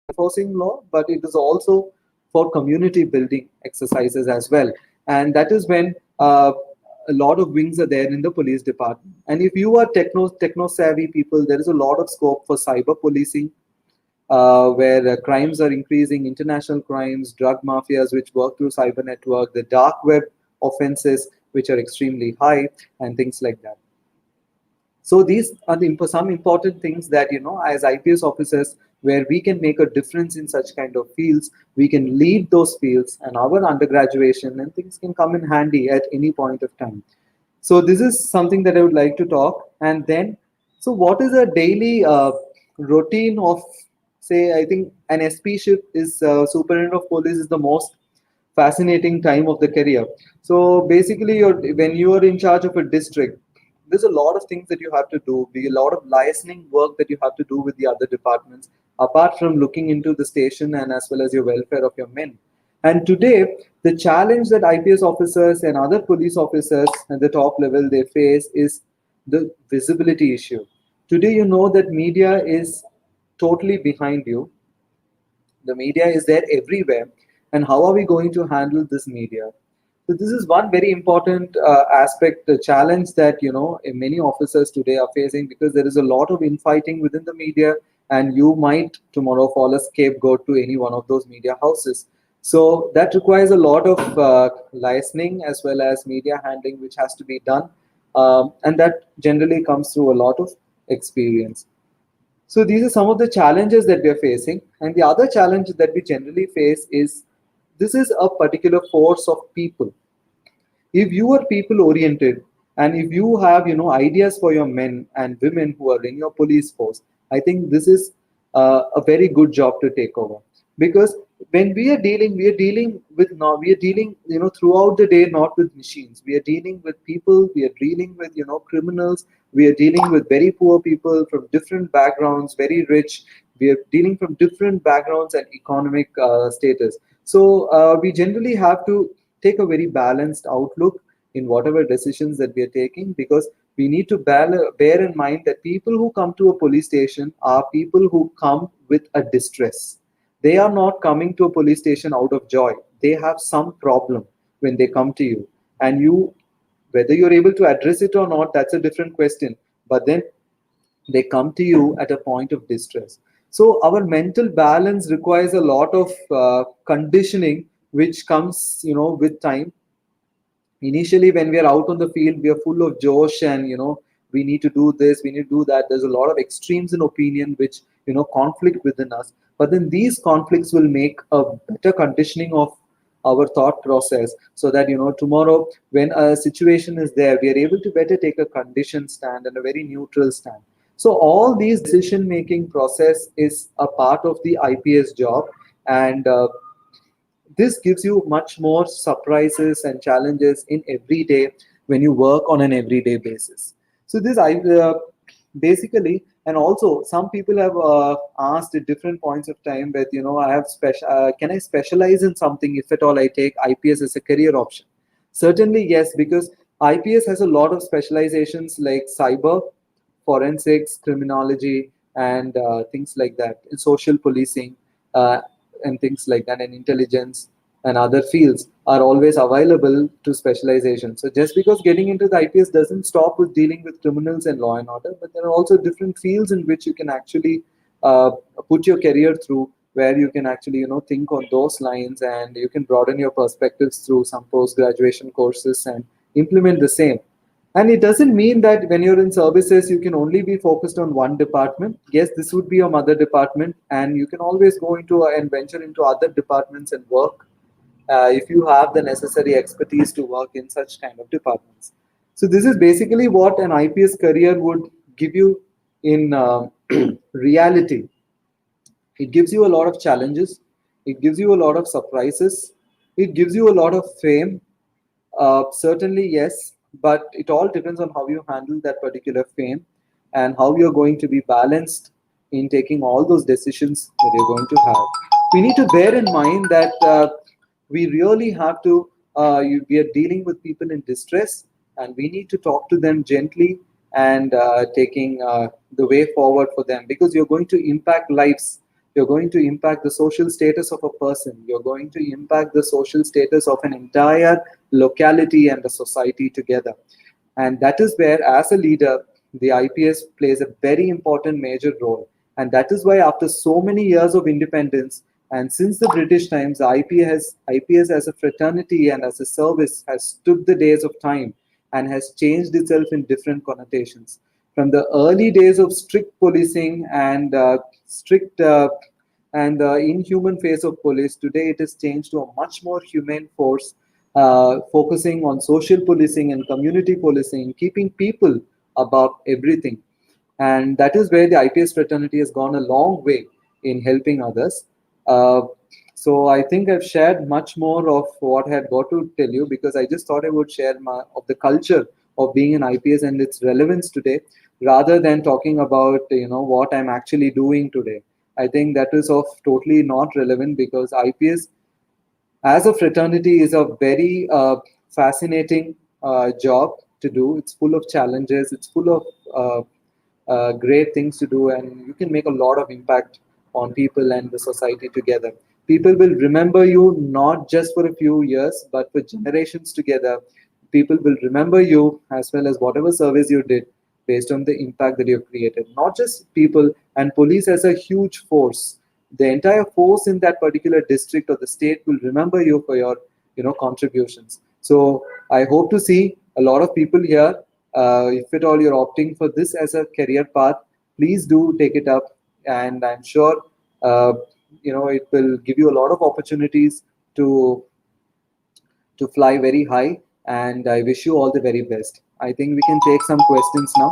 enforcing law, but it is also for community building exercises as well. And that is when a lot of wings are there in the police department. And if you are techno savvy people, there is a lot of scope for cyber policing, where crimes are increasing, international crimes, drug mafias which work through cyber network, the dark web offenses which are extremely high, and things like that. So these are some important things that, as IPS officers, where we can make a difference in such kind of fields, we can lead those fields, and our undergraduation and things can come in handy at any point of time. So this is something that I would like to talk. And then, so what is a daily routine of, say, I think an SP shift is superintendent of police is the most fascinating time of the career. So basically, when you are in charge of a district, there's a lot of things that you have to do, be a lot of liaising work that you have to do with the other departments, apart from looking into the station and as well as your welfare of your men. And today, the challenge that IPS officers and other police officers at the top level they face is the visibility issue. Today, you know that media is totally behind you. The media is there everywhere. And how are we going to handle this media? So this is one very important aspect, the challenge that many officers today are facing, because there is a lot of infighting within the media, and you might tomorrow fall a scapegoat to any one of those media houses. So that requires a lot of licensing as well as media handling, which has to be done, and that generally comes through a lot of experience. So these are some of the challenges that we are facing, and the other challenge that we generally face is this is a particular force of people. If you are people oriented, and if you have ideas for your men and women who are in your police force, I think this is a very good job to take over. Because when we are dealing with, now we are dealing throughout the day, not with machines. We are dealing with people, we are dealing with criminals, we are dealing with very poor people from different backgrounds, very rich. We are dealing from different backgrounds and economic status. So we generally have to take a very balanced outlook in whatever decisions that we are taking, because we need to bear in mind that people who come to a police station are people who come with a distress. They are not coming to a police station out of joy. They have some problem when they come to you, and whether you're able to address it or not, that's a different question. But then they come to you at a point of distress. So our mental balance requires a lot of conditioning, which comes with time. Initially, when we are out on the field, we are full of josh, and we need to do this, we need to do that. There's a lot of extremes in opinion which conflict within us. But then these conflicts will make a better conditioning of our thought process, so that tomorrow when a situation is there, we are able to better take a conditioned stand and a very neutral stand. So all these decision making process is a part of the IPS job, and this gives you much more surprises and challenges in every day when you work on an everyday basis. So this I basically, and also some people have asked at different points of time that I have can I specialize in something if at all I take IPS as a career option? Certainly yes, because IPS has a lot of specializations like cyber, forensics, criminology, and things like that, social policing, uh, and things like that, and intelligence. and other fields are always available to specialization. So just because getting into the IPS doesn't stop with dealing with criminals and law and order, but there are also different fields in which you can actually uh, put your career through, where you can actually think on those lines, and you can broaden your perspectives through some post graduation courses and implement the same. And it doesn't mean that when you're in services, you can only be focused on one department. Yes, this would be your mother department, and you can always go into and venture into other departments and work if you have the necessary expertise to work in such kind of departments. So this is basically what an IPS career would give you in reality. It gives you a lot of challenges. It gives you a lot of surprises. It gives you a lot of fame. Certainly, yes, but it all depends on how you handle that particular fame and how you're going to be balanced in taking all those decisions that you're going to have. We need to bear in mind that we really have to, we are dealing with people in distress, and we need to talk to them gently and taking the way forward for them, because you're going to impact lives. You're going to impact the social status of a person. You're going to impact the social status of an entire locality and the society together. And that is where, as a leader, the IPS plays a very important major role. And that is why, after so many years of independence, and since the British times, IPS as a fraternity and as a service has stood the days of time and has changed itself in different connotations. From the early days of strict policing and strict and the inhuman face of police, today it has changed to a much more humane force, focusing on social policing and community policing, keeping people above everything. And that is where the IPS fraternity has gone a long way in helping others. Uh, so I think I've shared much more of what I had got to tell you, because I just thought I would share of the culture of being an IPS and its relevance today, rather than talking about what I'm actually doing today. I think that is of totally not relevant, because IPS as a fraternity is a very fascinating job to do. It's full of challenges. It's full of great things to do, and you can make a lot of impact on people and the society together. People will remember you not just for a few years, but for generations together. People will remember you as well as whatever service you did based on the impact that you've created. Not just people, and police as a huge force. The entire force in that particular district or the state will remember you for your contributions. So I hope to see a lot of people here. If at all you're opting for this as a career path, please do take it up, and I'm sure uh, it will give you a lot of opportunities to fly very high. And I wish you all the very best. I think we can take some questions now.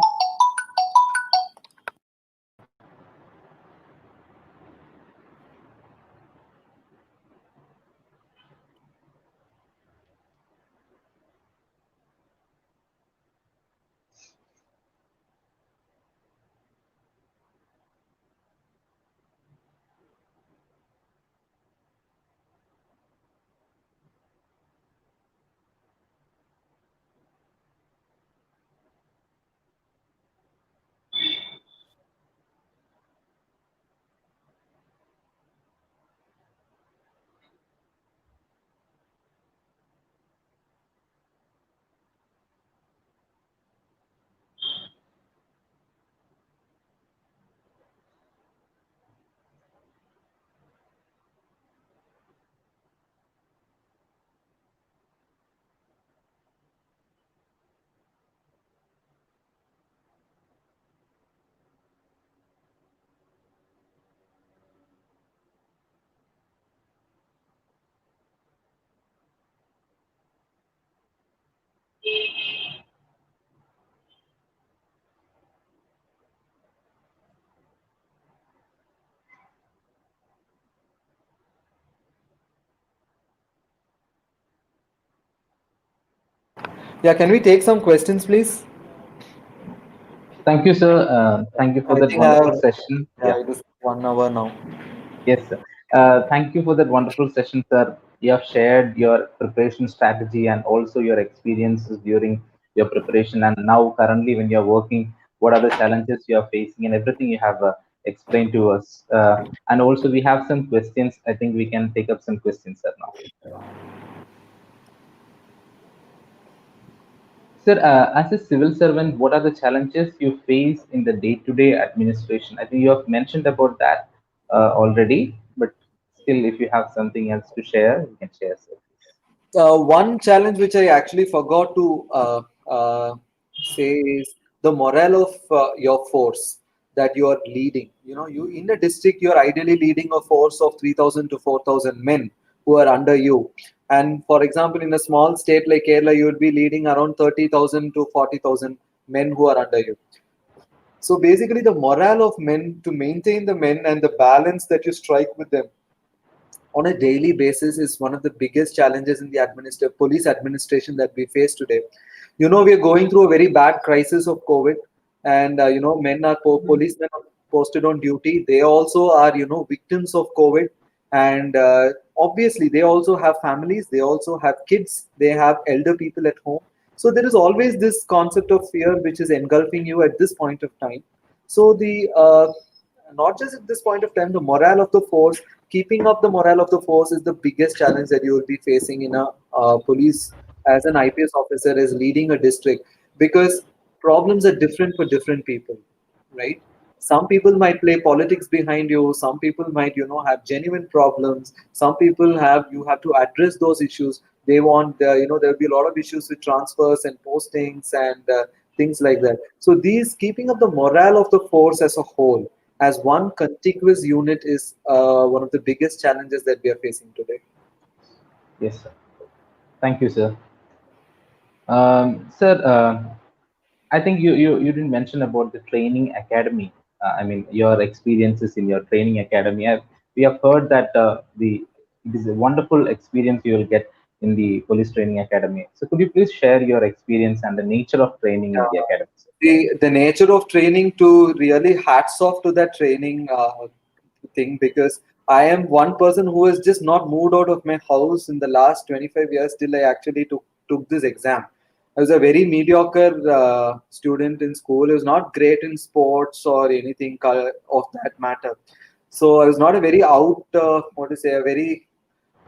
Yeah, can we take some questions, please? Thank you, sir. Thank you for I that think I wonderful have, session. yeah, Yeah. it is 1 hour now. Yes, sir. Thank you for that wonderful session, sir. You have shared your preparation strategy and also your experiences during your preparation, and now currently when you're working, what are the challenges you are facing, and everything you have explain to us. And also, we have some questions. I think we can take up some questions, sir, now. Sir, as a civil servant, what are the challenges you face in the day-to-day administration? I think you have mentioned about that already, but still, if you have something else to share, you can share, sir. One challenge which I actually forgot to say is the morale of your force that you are leading. You know, you in a district, you are ideally leading a force of 3,000 to 4,000 men who are under you. And for example, in a small state like Kerala, you would be leading around 30,000 to 40,000 men who are under you. So basically, the morale of men to maintain the men and the balance that you strike with them on a daily basis is one of the biggest challenges in the police administration that we face today. You know, we are going through a very bad crisis of COVID, and you know, policemen are posted on duty. They also are, you know, victims of COVID, and obviously they also have families. They also have kids. They have elder people at home. So there is always this concept of fear which is engulfing you at this point of time. So the not just at this point of time, the morale of the force, keeping up the morale of the force is the biggest challenge that you will be facing in a police as an IPS officer is leading a district, because problems are different for different people, right? Some people might play politics behind you. Some people might, you know, have genuine problems. Some people have, you have to address those issues. They want, you know, there will be a lot of issues with transfers and postings and things like that. So these keeping up the morale of the force as a whole, as one contiguous unit, is one of the biggest challenges that we are facing today. Yes, sir. Thank you, sir. Sir, I think you didn't mention about the training academy. I mean, your experiences in your training academy. We have heard that it is a wonderful experience you will get in the police training academy. So, could you please share your experience and the nature of training in the academy, sir? The nature of training, to really hats off to that training thing, because I am one person who has just not moved out of my house in the last 25 years till I actually took this exam. I was a very mediocre student in school. I was not great in sports or anything of that matter. So I was not a very what to say, a very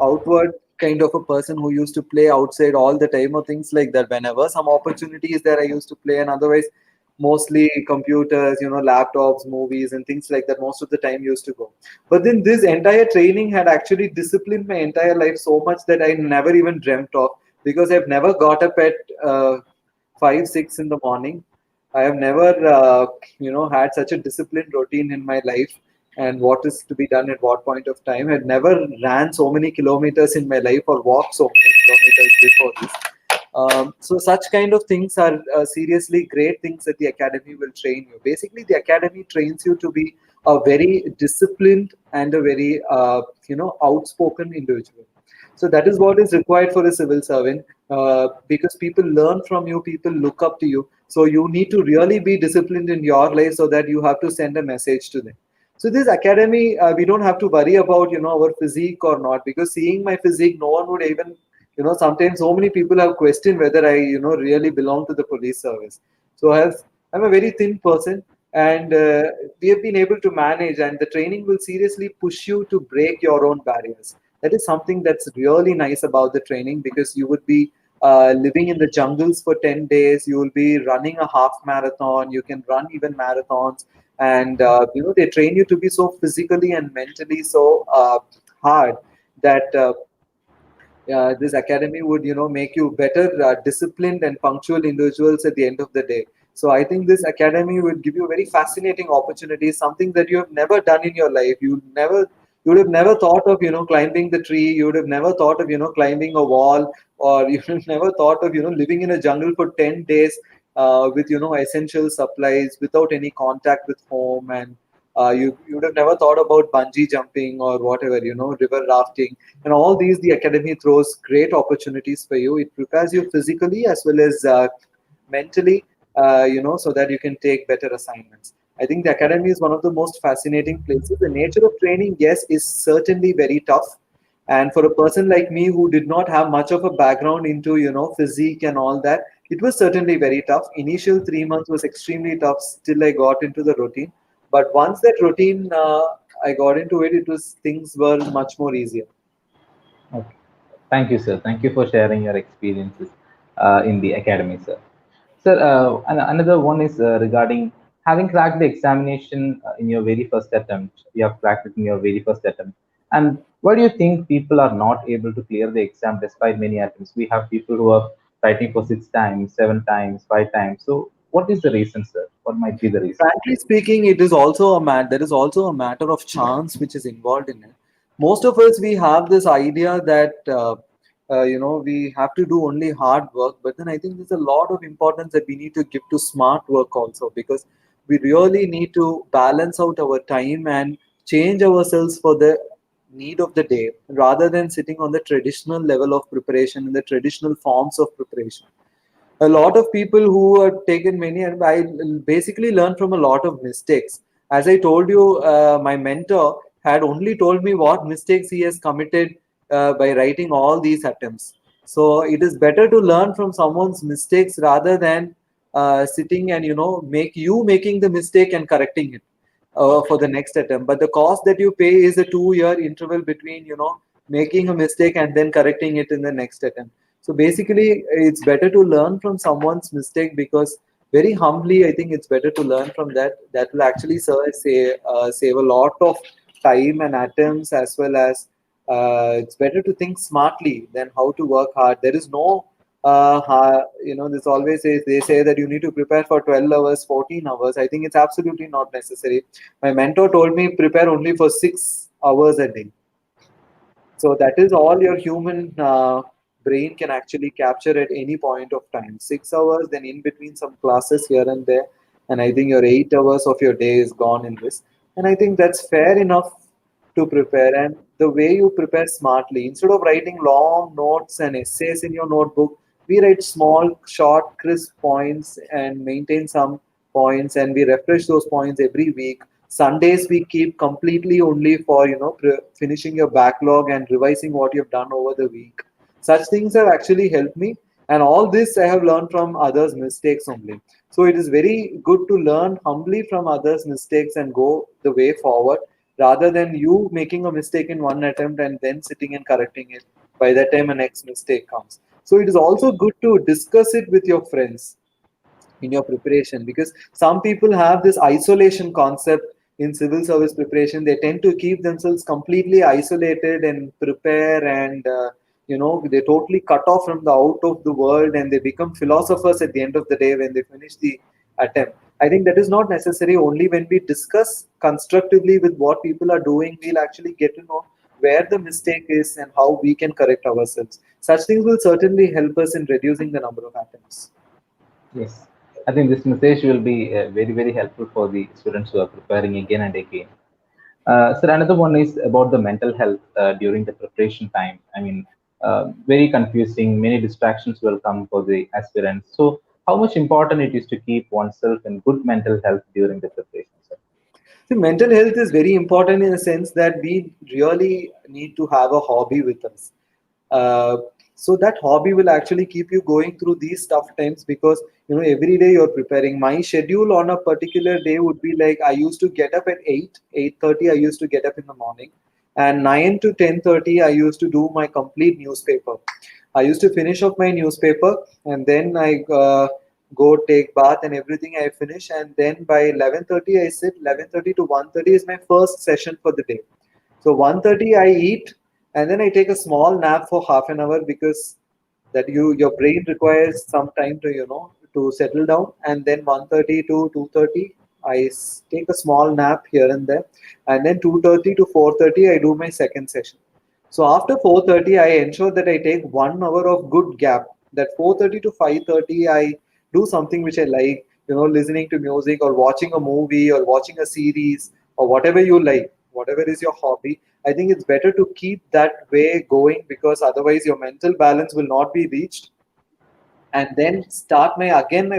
outward kind of a person who used to play outside all the time or things like that. Whenever some opportunity is there, I used to play, and otherwise mostly computers, you know, laptops, movies and things like that most of the time used to go. But then this entire training had actually disciplined my entire life so much that I never even dreamt of, because I've never got up at 5 6 in the morning. I have never you know, had such a disciplined routine in my life, and what is to be done at what point of time. I had never ran so many kilometers in my life or walked so many kilometers before this. So such kind of things are seriously great things that the academy will train you. Basically, the academy trains you to be a very disciplined and a very you know, outspoken individual. So that is what is required for a civil servant, because people learn from you, people look up to you. So you need to really be disciplined in your life so that you have to send a message to them. So this academy, we don't have to worry about, you know, our physique or not, because seeing my physique, no one would even, you know, sometimes so many people have questioned whether I, you know, really belong to the police service. So I'm a very thin person, and we have been able to manage, and the training will seriously push you to break your own barriers. That is something that's really nice about the training, because you would be living in the jungles for 10 days. You will be running a half marathon. You can run even marathons. And, you know, they train you to be so physically and mentally so hard that this academy would, you know, make you better disciplined and punctual individuals at the end of the day. So I think this academy would give you very fascinating opportunities, something that you have never done in your life. You would have never thought of, you know, climbing the tree. You would have never thought of, you know, climbing a wall, or you would have never thought of, you know, living in a jungle for 10 days with, you know, essential supplies without any contact with home. And you would have never thought about bungee jumping or whatever, you know, river rafting. And all these, the academy throws great opportunities for you. It prepares you physically as well as mentally, you know, so that you can take better assignments. I think the academy is one of the most fascinating places. The nature of training, yes, is certainly very tough. And for a person like me who did not have much of a background into, you know, physique and all that, it was certainly very tough. Initial 3 months was extremely tough till I got into the routine. But once that routine I got into it, it was things were much more easier. Okay. Thank you, sir. Thank you for sharing your experiences in the academy, sir. Sir, another one is regarding having cracked the examination in your very first attempt. You have cracked it in your very first attempt. And why do you think people are not able to clear the exam despite many attempts? We have people who are writing for 6 times, 7 times, 5 times. So, what is the reason, sir? What might be the reason? Frankly speaking, it is also there is also a matter of chance which is involved in it. Most of us, we have this idea that we have to do only hard work, but then I think there's a lot of importance that we need to give to smart work also, because we really need to balance out our time and change ourselves for the need of the day, rather than sitting on the traditional level of preparation and the traditional forms of preparation. A lot of people who have taken many, and I basically learned from a lot of mistakes. As I told you, my mentor had only told me what mistakes he has committed by writing all these attempts. So it is better to learn from someone's mistakes rather than sitting and making the mistake and correcting it for the next attempt. But the cost that you pay is a 2 year interval between making a mistake and then correcting it in the next attempt. So basically, it's better to learn from someone's mistake, because very humbly, I think it's better to learn from that. That will actually save a lot of time and atoms, as well as it's better to think smartly than how to work hard. There is no, this always says, they say that you need to prepare for 12 hours, 14 hours. I think it's absolutely not necessary. My mentor told me prepare only for 6 hours a day. So that is all your human brain can actually capture at any point of time. 6 hours, then in between some classes here and there, and I think your 8 hours of your day is gone in this. And I think that's fair enough to prepare. And the way you prepare smartly, instead of writing long notes and essays in your notebook, we write small, short, crisp points and maintain some points, and we refresh those points every week. Sundays we keep completely only for finishing your backlog and revising what you've done over the week. Such things have actually helped me, and all this I have learned from others' mistakes only. So it is very good to learn humbly from others' mistakes and go the way forward, rather than you making a mistake in one attempt and then sitting and correcting it by the time a next mistake comes. So it is also good to discuss it with your friends in your preparation, because some people have this isolation concept in civil service preparation. They tend to keep themselves completely isolated and prepare, and they totally cut off from the out of the world, and they become philosophers at the end of the day when they finish the attempt. I think that is not necessary. Only when we discuss constructively with what people are doing, we'll actually get to know where the mistake is and how we can correct ourselves. Such things will certainly help us in reducing the number of attempts. Yes. I think this message will be very, very helpful for the students who are preparing again and again. So another one is about the mental health during the preparation time. I mean, very confusing. Many distractions will come for the aspirants. So, how much important it is to keep oneself in good mental health during the preparation, sir? See, mental health is very important in a sense that we really need to have a hobby with us. Uh, so that hobby will actually keep you going through these tough times, because every day you're preparing. My schedule on a particular day would be like, I used to get up at 8:30. I used to get up in the morning, and 9 to 10:30 I used to do my complete newspaper. I used to finish off my newspaper, and then I go take bath and everything. I finish, and then by 11:30 I sit. 11:30 to 1:30 is my first session for the day. So 1:30 I eat, and then I take a small nap for half an hour, because that your brain requires some time to to settle down. And then 1:30 to 2:30 I take a small nap here and there, and then 2:30 to 4:30 I do my second session. So after 4:30 I ensure that I take 1 hour of good gap. That 4:30 to 5:30 I do something which I like, listening to music or watching a movie or watching a series or whatever you like, whatever is your hobby. I think it's better to keep that way going, because otherwise your mental balance will not be reached. And then start my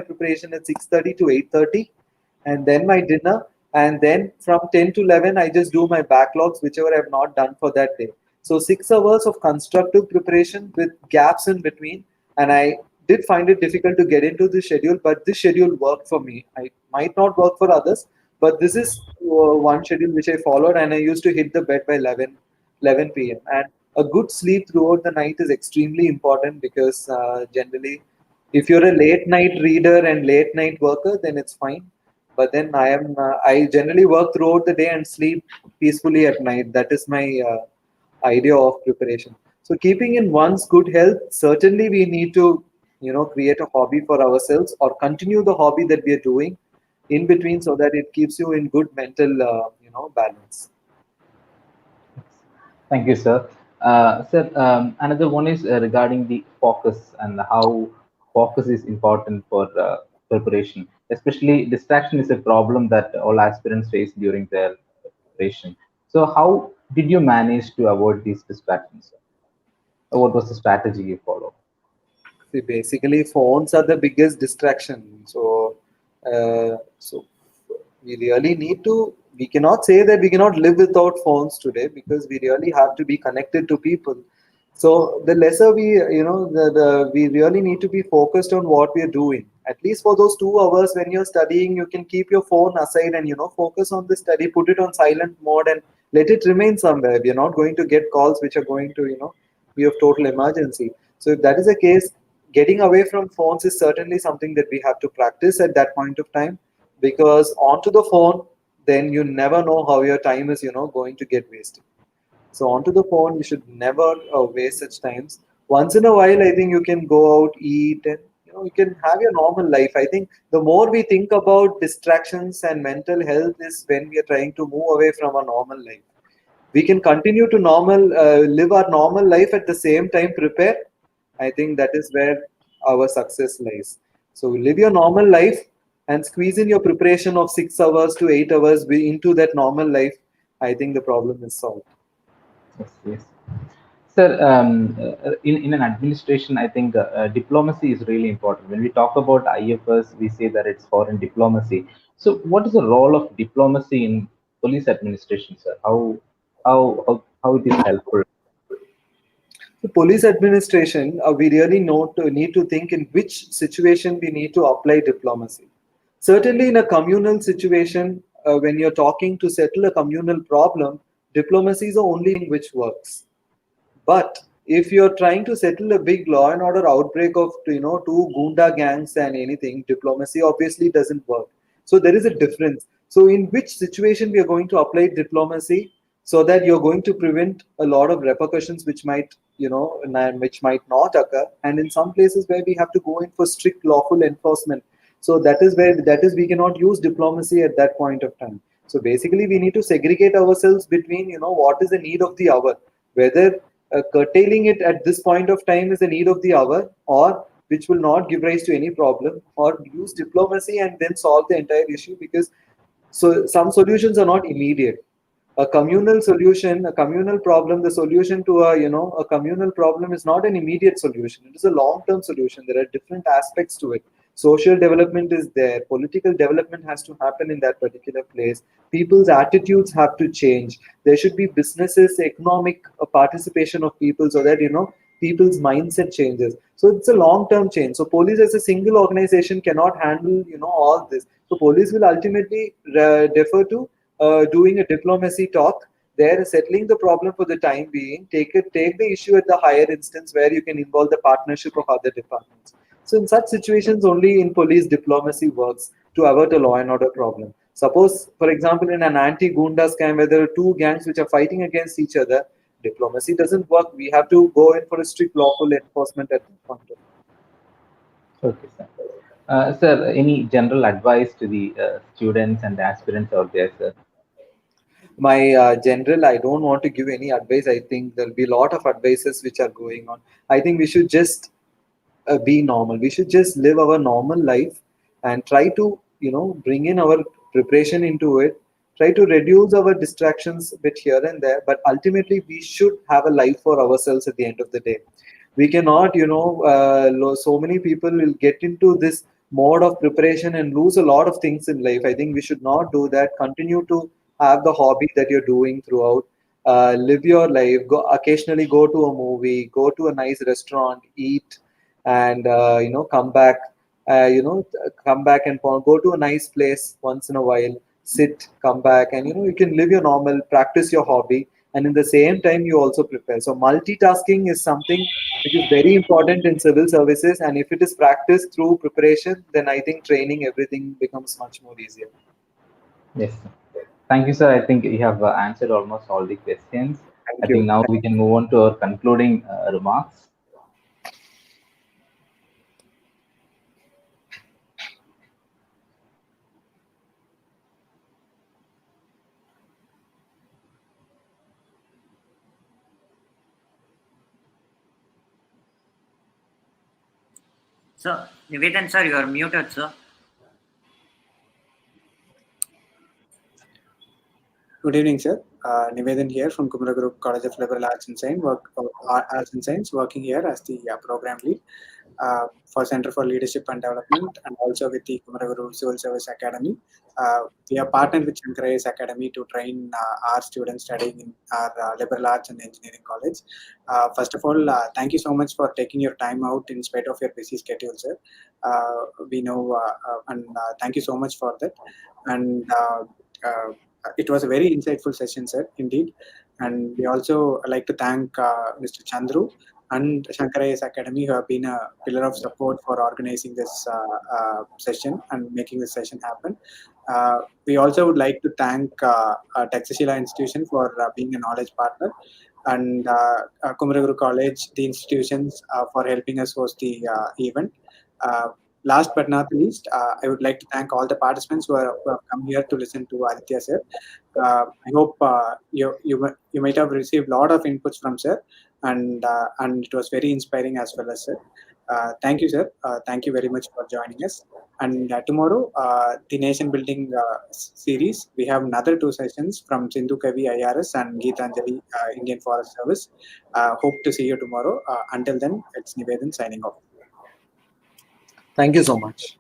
preparation at 6:30 to 8:30, and then my dinner, and then from 10 to 11 I just do my backlogs, whichever I have not done for that day. So 6 hours of constructive preparation with gaps in between. And I did find it difficult to get into the schedule, but this schedule worked for me. I might not work for others, But this is one schedule which I followed, and I used to hit the bed by 11 p.m. And a good sleep throughout the night is extremely important because generally, if you're a late night reader and late night worker, then it's fine. But then I generally work throughout the day and sleep peacefully at night. That is my idea of preparation. So keeping in one's good health, certainly we need to, create a hobby for ourselves or continue the hobby that we are doing in between so that it keeps you in good mental, balance. Thank you, sir. Sir, another one is regarding the focus and how focus is important for preparation. Especially, distraction is a problem that all aspirants face during their preparation. So, how did you manage to avoid these distractions, sir? What was the strategy you followed? See, basically, phones are the biggest distraction. So we really need to. We cannot say that we cannot live without phones today because we really have to be connected to people. So the lesser we, we really need to be focused on what we are doing. At least for those 2 hours when you're studying, you can keep your phone aside and focus on the study. Put it on silent mode and let it remain somewhere. We are not going to get calls which are going to be of total emergency. So if that is the case, getting away from phones is certainly something that we have to practice at that point of time, because onto the phone, then you never know how your time is going to get wasted. So onto the phone, you should never waste such times. Once in a while, I think you can go out, eat, and you can have your normal life. I think the more we think about distractions and mental health is when we are trying to move away from a normal life. We can continue to live our normal life at the same time prepare. I think that is where our success lies. So live your normal life and squeeze in your preparation of 6 hours to 8 hours into that normal life. I think the problem is solved. Yes, yes. Sir, in an administration, I think diplomacy is really important. When we talk about IFS, we say that it's foreign diplomacy. So, what is the role of diplomacy in police administration, sir? How it is helpful? The police administration, we really need to think in which situation we need to apply diplomacy. Certainly, in a communal situation, when you're talking to settle a communal problem, diplomacy is the only thing which works. But if you're trying to settle a big law and order outbreak of two gunda gangs and anything, diplomacy obviously doesn't work. So there is a difference. So in which situation we are going to apply diplomacy so that you're going to prevent a lot of repercussions which might which might not occur. And in some places where we have to go in for strict lawful enforcement, so that is we cannot use diplomacy at that point of time. So basically we need to segregate ourselves between what is the need of the hour, whether curtailing it at this point of time is the need of the hour, or which will not give rise to any problem, or use diplomacy and then solve the entire issue, because some solutions are not immediate. A communal solution, a communal problem, the solution to a communal problem is not an immediate solution. It is a long term solution. There are different aspects to it. Social development is there, political development has to happen in that particular place, people's attitudes have to change, there should be businesses, economic participation of people, so that people's mindset changes. So it's a long term change. So police as a single organization cannot handle all this. So police will ultimately defer to doing a diplomacy talk. They're settling the problem for the time being. Take the issue at the higher instance where you can involve the partnership of other departments. So in such situations, only in police diplomacy works to avert a law and order problem. Suppose, for example, in an anti-Gunda scam where there are two gangs which are fighting against each other, diplomacy doesn't work. We have to go in for a strict lawful enforcement at that point. Okay, sir. Sir, any general advice to the students and aspirants out there, sir? My general, I don't want to give any advice. I think there'll be a lot of advices which are going on. I think we should just be normal. We should just live our normal life and try to bring in our preparation into it, try to reduce our distractions a bit here and there, but ultimately we should have a life for ourselves at the end of the day. We cannot so many people will get into this mode of preparation and lose a lot of things in life. I think we should not do that. Continue to have the hobby that you're doing throughout. Live your life, go occasionally, go to a movie, go to a nice restaurant, eat, and come back, come back and go to a nice place once in a while. sit, come back, and you can live your normal, practice your hobby, and in the same time you also prepare. So multitasking is something which is very important in civil services, and if it is practiced through preparation, then I think training everything becomes much more easier. Yes, sir. Thank you, sir. I think you have answered almost all the questions. I Thank think you. now we can move on to our concluding remarks. So, Nivedan sir, you are muted, sir. Good evening, sir. Nivedan here from Kumaraguru College of Liberal Arts and Science, Arts and Science, working here as the program lead for Center for Leadership and Development, and also with the Kumaraguru Civil Service Academy. We are partnered with Shankar IAS Academy to train our students studying in our Liberal Arts and Engineering College. First of all, thank you so much for taking your time out in spite of your busy schedule, sir. We know, and thank you so much for that. And it was a very insightful session, sir, indeed. And we also like to thank Mr. Chandru and Shankar IAS Academy, who have been a pillar of support for organizing this session and making this session happen. We also would like to thank Takshashila Institution for being a knowledge partner, and Kumaraguru College, the institutions, for helping us host the event. Last but not least, I would like to thank all the participants who have come here to listen to Aadhithya sir. I hope you might have received a lot of inputs from sir, and it was very inspiring as well as sir. Thank you, sir. Thank you very much for joining us. And tomorrow, the nation building series, we have another 2 sessions from Sindhu Kavi IRS and Geetanjali Indian Forest Service. Hope to see you tomorrow. Until then, it's Nivedan signing off. Thank you so much.